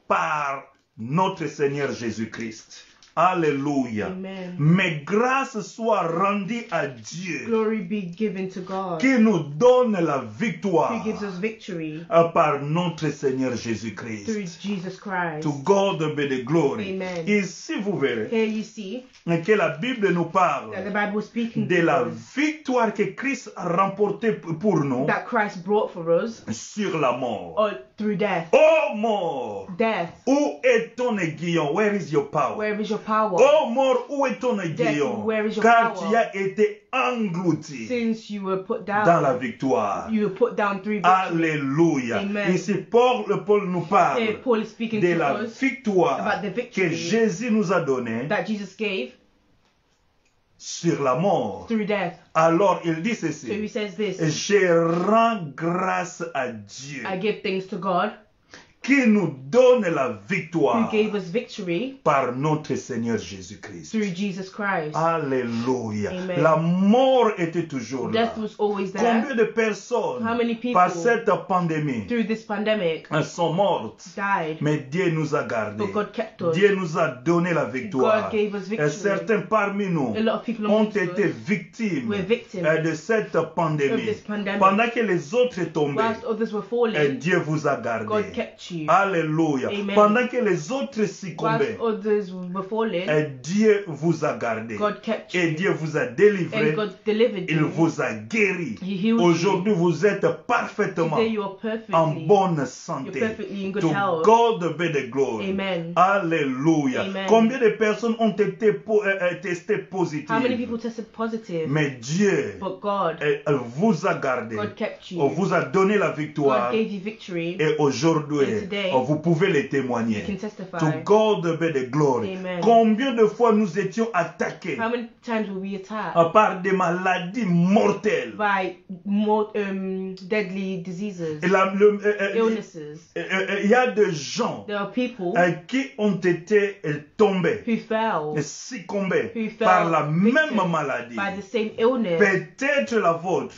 par notre Seigneur Jésus-Christ. Alléluia. Amen. Mais grâce soit rendue à Dieu Glory be given to God qui nous donne la victoire who gives us victory par notre Seigneur through Jésus-Christ. Jesus Christ. To God be the glory. Amen. Ici, vous verrez Here you see que la Bible nous parle that the Bible is speaking de to la us victoire que Christ a remportée pour nous that Christ brought for us sur la mort. through death. Oh mort, Death, où est ton aiguillon? Where is your power? where is your power? Oh mort, où est ton aiguillon? where is your Car power? tu as été englouti Since you were put dans la down, victoire. you were put down through victory. Alléluia. Amen. Ici, Paul nous Here parle Paul is speaking de to la us victoire about the que victory Jésus nous a donnée that Jesus gave sur la mort. through death. Alors, il dit So he ceci: says this, je rends grâce à Dieu I give thanks to God qui nous donne la who victoire gave us victory par notre Seigneur Jésus-Christ. through Jesus Christ. Alléluia. Amen. La mort était toujours là. Death was always there. Combien de personnes How many people par cette pandémie through this pandemic sont mortes? died, Mais Dieu nous a gardés. but God kept us. Dieu nous a donné la victoire. God gave us Et victory. certains parmi nous A lot of people ont amongst été us victimes were victims de cette pandémie. of this pandemic. Pendant que les autres tombaient, Whilst others were et falling, Dieu vous a gardés. God kept you. Alléluia. Amen. Pendant que les autres succombaient, Whilst others were falling, et Dieu vous a gardé. God kept Et you. Dieu vous a And délivré. God delivered Il you. vous a guéri. He healed Aujourd'hui, you. vous êtes parfaitement Today you are en perfectly, bonne you're santé. perfectly in good To health. God be the glory. Amen. Alléluia. Amen. Combien de personnes ont été testées positives? How many people tested positive? Mais Dieu But God, vous a gardé. God kept you. Vous a donné la victoire. God gave you victory. Et aujourd'hui, And today, vous pouvez les you témoigner. can testify. To God be the glory. Amen. Combien de fois nous étions attaqués How many times were we attacked par des maladies mortelles. by more deadly diseases, Et illnesses? il y a des gens There are people qui ont été tombés, who fell succombés Who fell par la victim même maladie. by the same illness. Peut-être la vôtre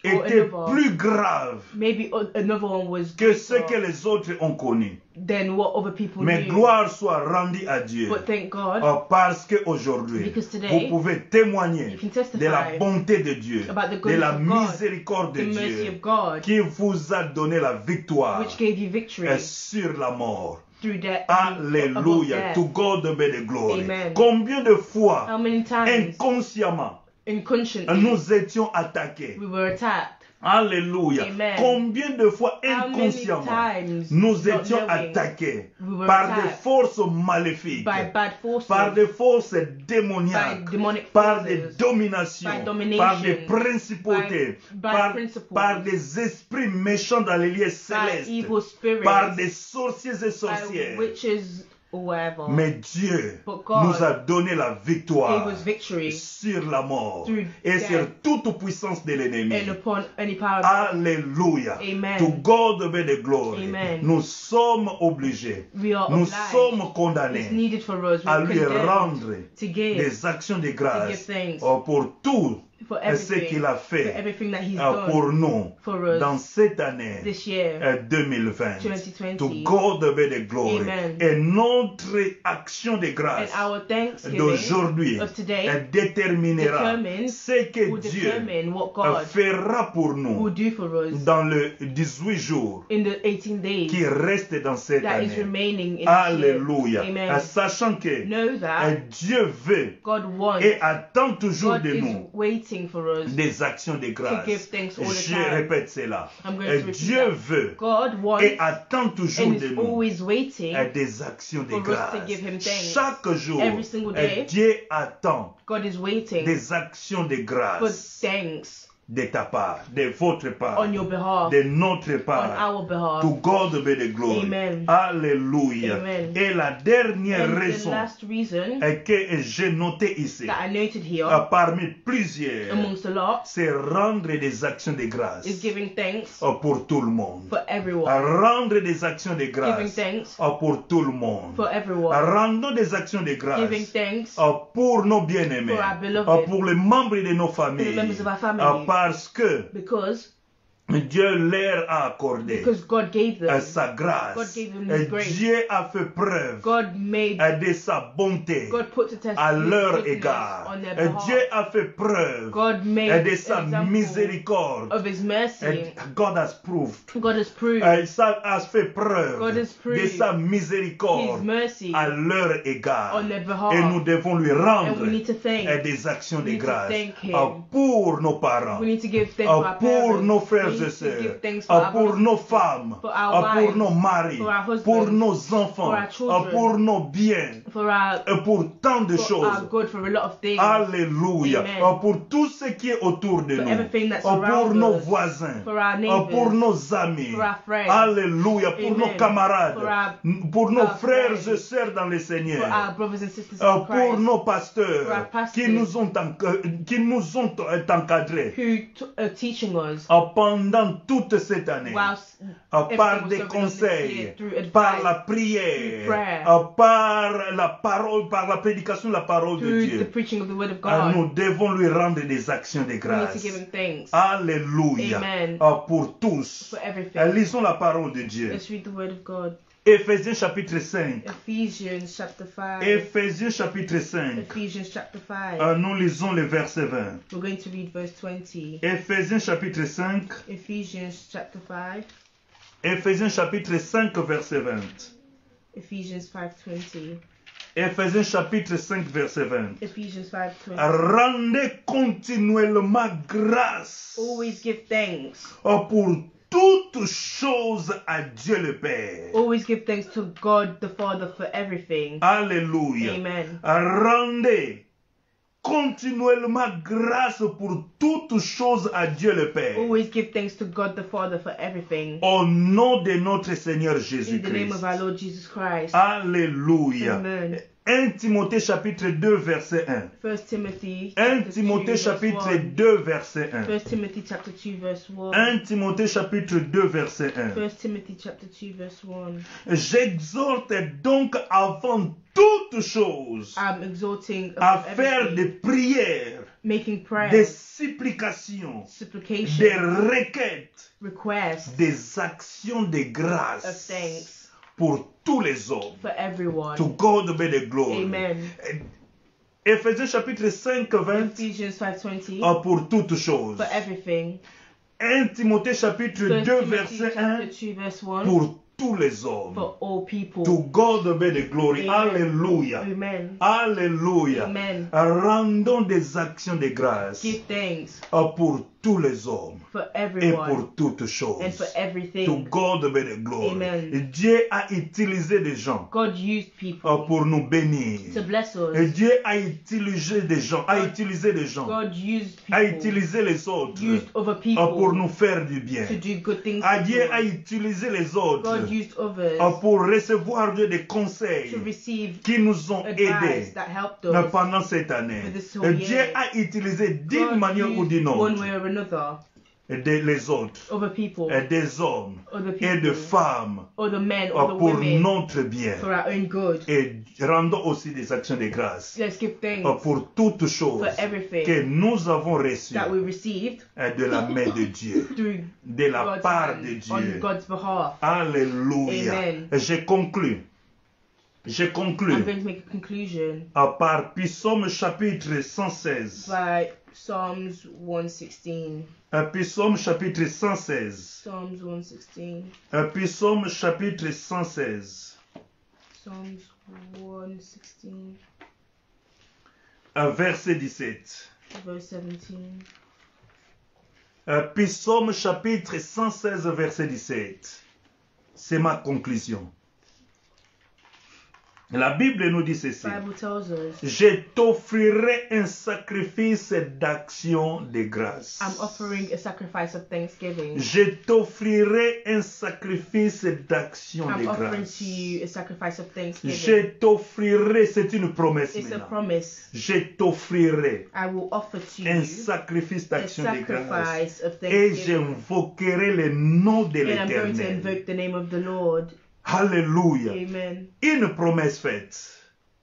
Or était another. plus grave Maybe another one was que ce greater que les autres ont connu. than what other people Mais knew. gloire soit rendue à Dieu. But thank God, Parce qu'aujourd'hui, Because today, vous pouvez témoigner you can testify de la bonté de Dieu, about the de goodness la of God, miséricorde de the mercy Dieu, of God, qui vous a donné la victoire which gave you victory sur la mort. through death. above Alléluia. death. To God be the glory. Amen. Combien de fois, How many times inconsciemment, unconsciously nous étions attaqués? we were attacked? Alléluia. Amen. Combien de fois How many inconsciemment times nous not étions knowing attaqués we were par des attacked forces maléfiques, by bad forces, par des forces by démoniaques, demonic par des forces, dominations, by domination, par des principautés, by par, principles, par des esprits méchants dans les lieux by célestes, evil spirits, par des sorciers et by sorcières. witches or whatever. Mais Dieu But God nous a donné la gave victoire us victory sur la mort through et death sur toute puissance de l'ennemi. and upon any power of Alléluia. Amen. To God be the glory. Amen. Nous sommes obligés, we are nous obliged. sommes It's condamnés needed for us. à We're lui condemned rendre to give des actions de grâce thanks pour tout for ce qu'il everything, a for fait everything that He's pour done nous for us dans cette année this year, 2020. 2020. To God be the glory. Amen. Et notre action de And grâce our thanksgiving d'aujourd'hui of today déterminera determines- ce que will Dieu determine what God fera pour will nous do for us dans les 18 jours in the 18 days qui restent dans cette that is année. remaining in this Alléluia. year. Amen. Sachant que Know that Dieu veut God wants, et attend toujours God de is nous waiting for us. des actions de grâce. give thanks all the Je time. répète cela. I'm going to repeat Dieu that. veut God wants et attend toujours and de is nous always waiting des actions de for us grâce. to give him thanks. Chaque jour, Every single day. Dieu attend God is waiting des actions de for grâce thanks de ta part, de votre part, on your behalf, de notre on part. our behalf. To God be the glory. Amen. Alléluia. Amen. Et la dernière And the raison last reason que j'ai notée ici, that I noted here, parmi plusieurs, amongst a lot, c'est rendre des actions de grâce is giving thanks pour tout le monde. for everyone. Rendre des actions de Giving grâce thanks pour tout le monde. for everyone. Rendons des actions de Giving grâce thanks pour nos bien-aimés, for our beloved, pour les membres de nos for the familles, members of our family, parce que because Dieu leur a accordé God gave them, sa grâce. God gave them His grace. Dieu a fait preuve God made, de sa bonté God put to test à His leur goodness égard. on their behalf. Dieu a fait preuve God made de sa example miséricorde. of His mercy. God has proved. God has proved Ça a fait preuve God has proved de sa His miséricorde mercy à leur égard. on their behalf. Et nous devons lui And rendre we need to thank, des actions we de need to grâce thank Him. pour nos parents, we need to give thanks for our pour parents, nos we frères need et to sœurs, give thanks for our pour brothers nos and sisters, femmes, for our pour wives, nos maris, for our husbands, pour nos enfants, for our children, pour nos biens, for our, pour tant de for our choses. good, for a lot of things, Alléluia. Amen. Pour tout ce qui est autour de for nous. everything that's Pour around nos us, voisins. for our neighbors, Pour nos amis. for our friends, Alléluia. Pour Amen. nos camarades. For pour nos our frères friends, et sœurs dans le for Seigneur. our brothers and sisters in Pour Christ, nos for pasteurs our pastors, qui nous ont encadrés who are teaching us pendant toute cette année. whilst Par everything des was going on this conseils, year, through par advice, la through prière, prayer, par la parole, par la prédication de la parole de through the Dieu. preaching of the word of God. Nous devons lui rendre des actions de We need to grâce. give Him thanks Alléluia. Amen. Pour tous. for everything. Lisons la parole de Dieu. Let's read the word of God. Éphésiens chapitre 5. Ephesians chapter 5. Éphésiens chapitre 5. Ephesians chapter 5. Nous lisons le verset 20. We're going to read verse 20. Éphésiens chapitre 5. Ephesians chapter 5. Éphésiens chapitre 5 verset 20. Ephesians 5:20. Éphésiens chapitre 5 verset 20. Ephesians 5:20. Rendez continuellement grâce Always give thanks. pour toutes choses à Dieu le Père. Always give thanks to God the Father for everything. Alléluia. Amen. Rendez continuellement grâce pour toutes choses à Dieu le Père. Always give thanks to God the Father for everything. Au nom de notre Seigneur In the name Jésus-Christ. of our Lord Jesus Christ. Alléluia. Amen. 1 Timothée chapitre 2 verset 1. 1 Timothy 1 chapter 2, Timothée verse chapitre 1. 2 verset 1. 1 Timothy chapter 2 verse 1. 1 Timothée chapitre 2 verset 1. 1 Timothy chapter 2 verse 1. J'exhorte donc avant toute chose I'm exhorting à above faire everything, des prières, making des prayer, supplications, des supplication, requêtes, requests des actions de of grâce thanks pour tous les hommes. for everyone. To God be the glory. Amen. Éphésiens chapitre 5, 20, Ephesians 5:20 pour toutes choses. for everything. 1 Timothée chapitre 1 2 Timothy verset chapter 1, 2 verse 1 pour tous les hommes. for all people. To God be the glory. Amen. Alléluia. Amen. Alléluia. Amen. Rendons des actions de grâce Give thanks pour tous les hommes for et everyone pour toutes choses. and for To everything. God be the glory. Amen. Dieu a utilisé des gens God used people pour nous bénir. to bless Et us. Dieu a utilisé des gens, God used a people, utilisé les autres used other pour people nous faire du bien. to do good things Dieu for a us. utilisé les autres God used others pour recevoir des conseils to receive qui nous ont advice aidés that helped us. pendant cette année. for this whole Dieu year. a utilisé d'une God manière ou used d'une one autre way or another, les autres, other people, des hommes other et des people, femmes other men, other pour women, notre bien. for our own good. Et rendons aussi des actions de grâce Let's give thanks pour toutes choses for everything que nous avons reçues that we received de la main de Dieu, through de la God's part hand, de on Dieu. God's behalf. Alléluia. Amen. Je conclus. I'm going to make a conclusion Par Psaume chapitre 116. by Psalms 116. Psaume chapitre 116. Psalms 116. Psaume chapitre 116. Psalms 116, Verset 17. verse 17. Psaume chapitre 116, verset 17. C'est ma conclusion. La Bible nous dit ceci. Bible tells us, Je t'offrirai un sacrifice d'action de grâce. I'm offering a sacrifice of thanksgiving. Je t'offrirai un sacrifice d'action de I'm offering grâce. to you a sacrifice of thanksgiving. Je t'offrirai, c'est une promesse It's a maintenant. promise. Je t'offrirai I will offer to un you sacrifice a d'action de grâce. sacrifice of Et thanksgiving. j'invoquerai le nom de And I'm going to l'Éternel. invoke the name of the Lord. Alléluia. Amen. Une promesse faite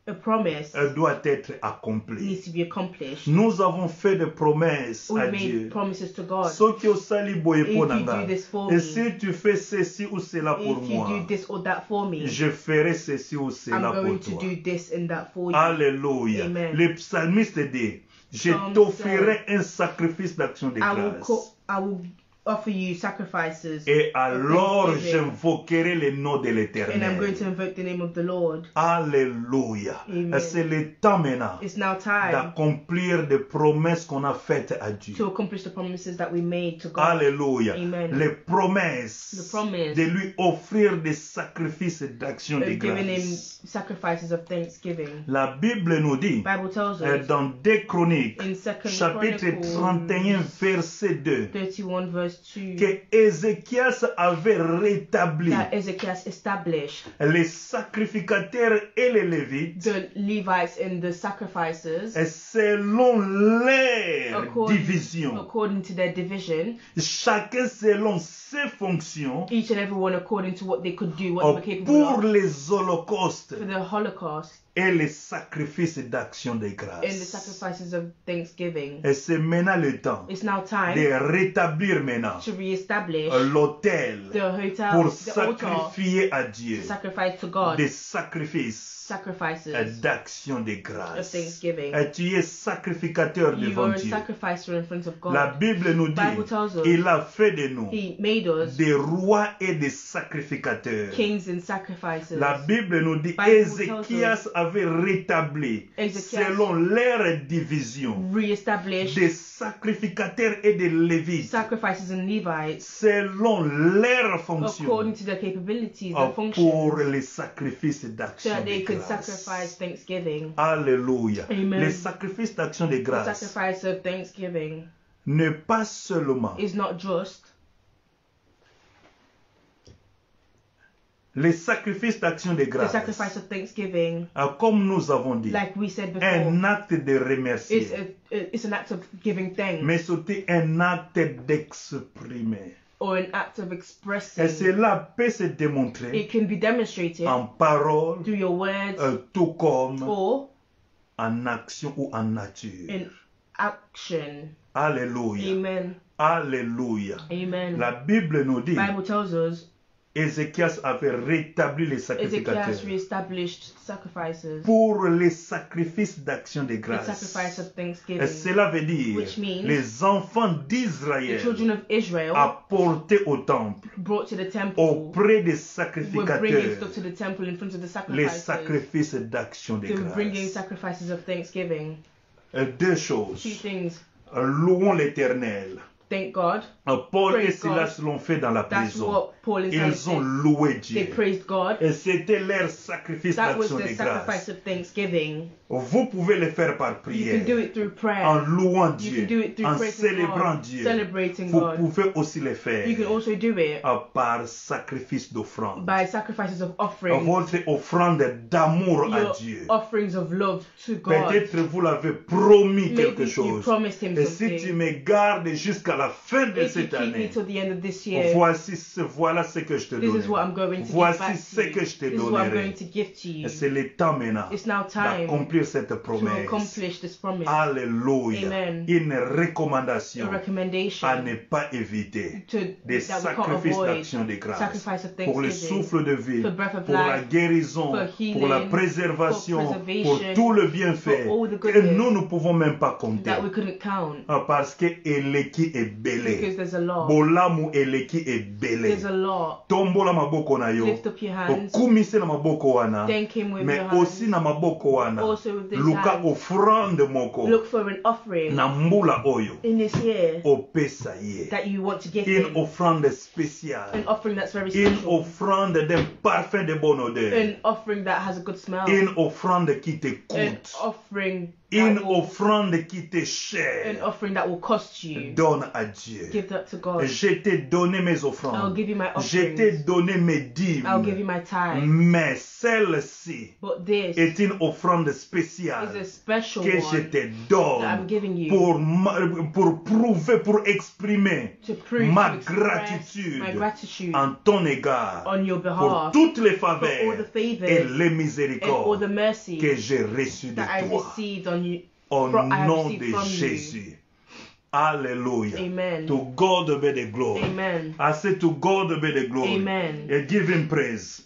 A promise doit être accomplie. needs to be accomplished. Nous avons fait des promesses à We Dieu. made promises to God. Ce qui est sali boye If pour you nanga. do this for Et me, si tu fais ceci ou cela pour if you moi, do this or that for me, je ferai ceci ou I'm cela going pour to toi. do this and that for you. Alléluia. Amen. Le psalmiste dit, je Psalm t'offrirai un sacrifice d'action de grâce. I will offer you sacrifices. Et alors thanksgiving. j'invoquerai le nom de And I'm l'Éternel. going to invoke the name of the Lord. Alléluia. Amen. C'est le temps maintenant It's now time d'accomplir des promesses qu'on a faites à Dieu. to accomplish the promises that we made to God. Alléluia. Amen. Les promesses The promise de lui offrir des sacrifices d'action de of giving him grâce. sacrifices of thanksgiving. La Bible nous dit Bible tells us dans 2 Chroniques, in 2 chapitre Chronicles 31, verset 2, 31 verse 2 que Ézéchias avait rétabli that Ezekiel established les sacrificateurs et les Lévites the Levites and the sacrifices selon leur division, according to their division, chacun selon ses fonctions, each and every one according to what they could do, what they were capable pour of, les holocaustes for the Holocaust et les sacrifices d'action de and the grâce. sacrifices of thanksgiving. Et c'est maintenant le temps It's now time de rétablir maintenant to reestablish l'autel the hotel, pour the altar, sacrifier à Dieu to sacrifice to God, des sacrifices sacrifices d'action de of grâce. thanksgiving. Et tu es sacrificateur You devant are a Dieu. sacrificer in front of La God. Bible nous dit, Bible tells us il a fait de nous He made us des rois et des sacrificateurs. kings and sacrifices. La Bible nous dit, Bible tells Ézéchias us avait rétabli, Ézéchias selon leur division, re-established des sacrificateurs et des lévites, sacrifices and Levites selon leur fonction, according to their capabilities and pour functions, les sacrifices so d'action that de they could grâce. sacrifice thanksgiving. Alléluia. Amen. Les sacrifices d'action de The grâce sacrifice of thanksgiving ne pas seulement is not just les sacrifices d'action de the grâce, sacrifice of thanksgiving, comme nous avons dit, like we said before. un acte de remercier, It's an act of giving thanks, mais surtout un acte d'exprimer. or an act of Et expressing. cela peut se démontrer It can be demonstrated en parole, through your words tout comme or en action ou en nature. in action. Alléluia. Amen. Alléluia. Amen. La Bible nous dit, Bible tells us Ézéchias avait rétabli les sacrificateurs Ezekiel re-established sacrifices, pour les sacrifices d'action de the grâce. sacrifice of Et thanksgiving. cela veut dire Which means les enfants The d'Israël children of Israel apportés au temple brought to the temple auprès des were bringing sacrificateurs stuff to the temple in front of the les sacrifices. sacrifices d'action de They were bringing grâce. sacrifices of thanksgiving. Deux choses. Two things. Louons l'Éternel. Thank God. Paul et Praise Silas l'ont fait dans la That's prison. what Paul and Silas Ils ont did. loué They Dieu. praised God. Et c'était leur sacrifice That was d'action the de sacrifice grâce. of thanksgiving. Vous pouvez le faire par You prière, can do it through prayer. en louant You Dieu, can do it through en praising célébrant God, Dieu. celebrating Vous God. pouvez aussi le faire You can also do it par sacrifice d'offrande. by sacrifices of offerings. Votre offrande d'amour à Your Dieu. offerings of love to God. Peut-être vous l'avez promis Maybe quelque you chose. promised him Et si tu something. me gardes jusqu'à la fin de If you cette keep me année, till the end of this year, voilà ce que je te this is what I'm donne. going to give Voici back ce to you. que je te This is what I'm donnerai. going to give to you. Et c'est le temps maintenant It's now time d'accomplir cette to promesse. accomplish this promise. Alléluia. Amen. Une A recommandation recommendation à ne pas éviter to des that we can't sacrifices avoid. d'action de grâce Sacrifice of pour le thanksgiving, souffle de vie, for breath of pour la life, guérison, for healing, pour la préservation, for pour preservation, tout le bienfait for all the que goodness nous ne pouvons même pas compter. that we couldn't count Parce que eleki est belé. because there's a lot. Bolamu eleki est belé. There's a lot. Tombola maboko na yo. Lift up your hands. Okumise na maboko wana. Thank him with Mais your hands. aussi na maboko wana. Also with these Luka hands. offrande moko. Look for an offering Na mbula oyo. in this year Opesa ye. that you want to give Une him. offrande spéciale. An offering that's very Une special. offrande d'un parfum de bonne odeur. An offering that has a good smell. Une offrande qui te An coûte. offering Une that will, offrande qui te an chère. offering that will cost you. Donne à Dieu. Give that to God. Je t'ai donné mes I'll offrandes. give you my Je t'ai offerings. donné mes dîmes. I'll give you my tithe. Mais celle-ci But this est une offrande is a spéciale special que je one te that I'm donne giving you pour prouver, pour exprimer to prove ma to express gratitude my gratitude en ton égard on your pour behalf toutes les for all faveurs the et favors les and all the miséricordes mercy que j'ai reçues de that I toi. received on you. Au I have nom received de from you. Jésus. Alléluia. Amen. To God be the glory. Amen. I say to God be the glory. Amen. Et give him praise.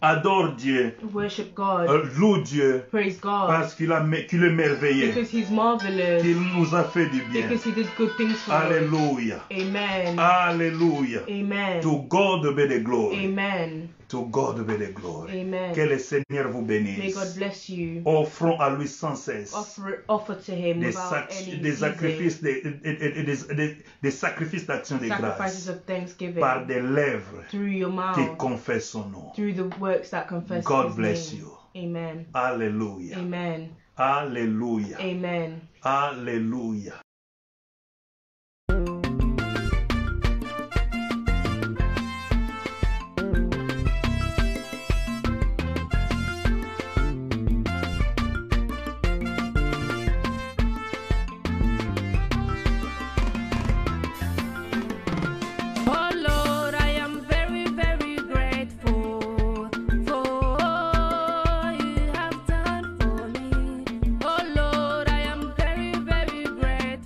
Adore Dieu. Worship God. Loue Dieu. Praise God. Parce qu'il est merveilleux. Because he's marvelous. Qu'il nous a fait du bien. Because he did good things for us. Alléluia. Amen. Alléluia. Amen. To God be the glory. Amen. To God be the glory. Amen. Que le Seigneur vous May bénisse. God bless you. Offrons à lui sans cesse Offer to him des, without any des ceasing. sacrifices, des sacrifices d'action de Sacrifices grâce of thanksgiving par des lèvres through your qui mouth, confessent son nom. through the works that confess God his bless name. you. Amen. Alléluia. Amen. Alléluia. Amen. Alléluia. Oh Lord, I am very, very grateful for all you have done for me. Oh Lord, I am very, very grateful.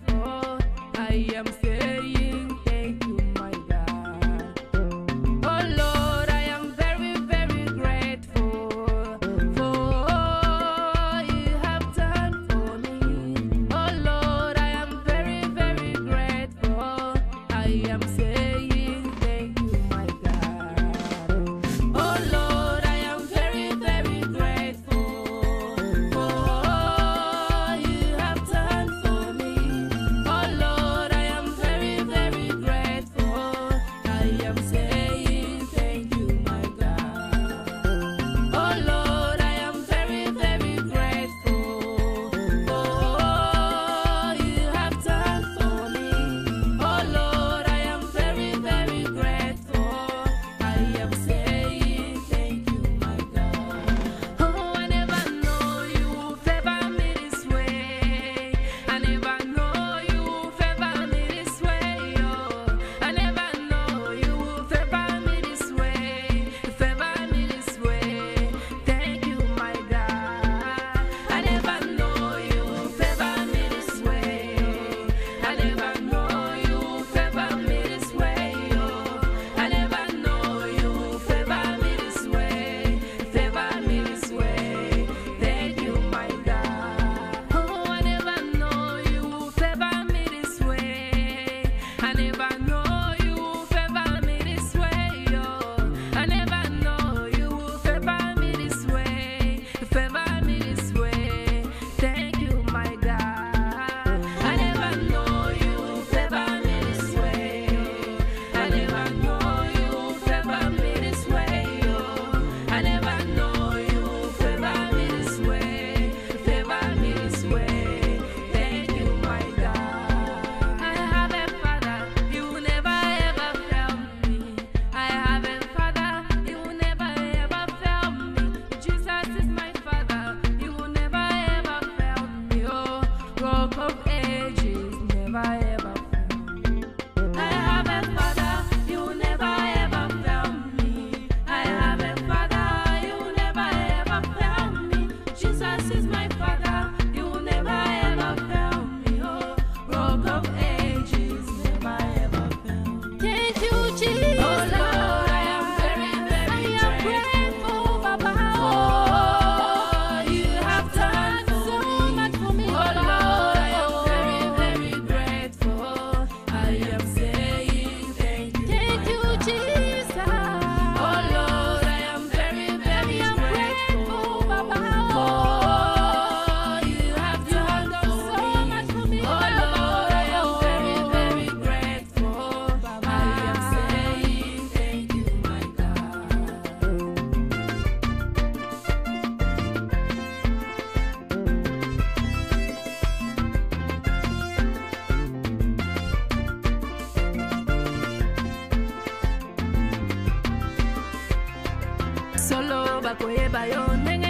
solo bakoyeba yo ndenge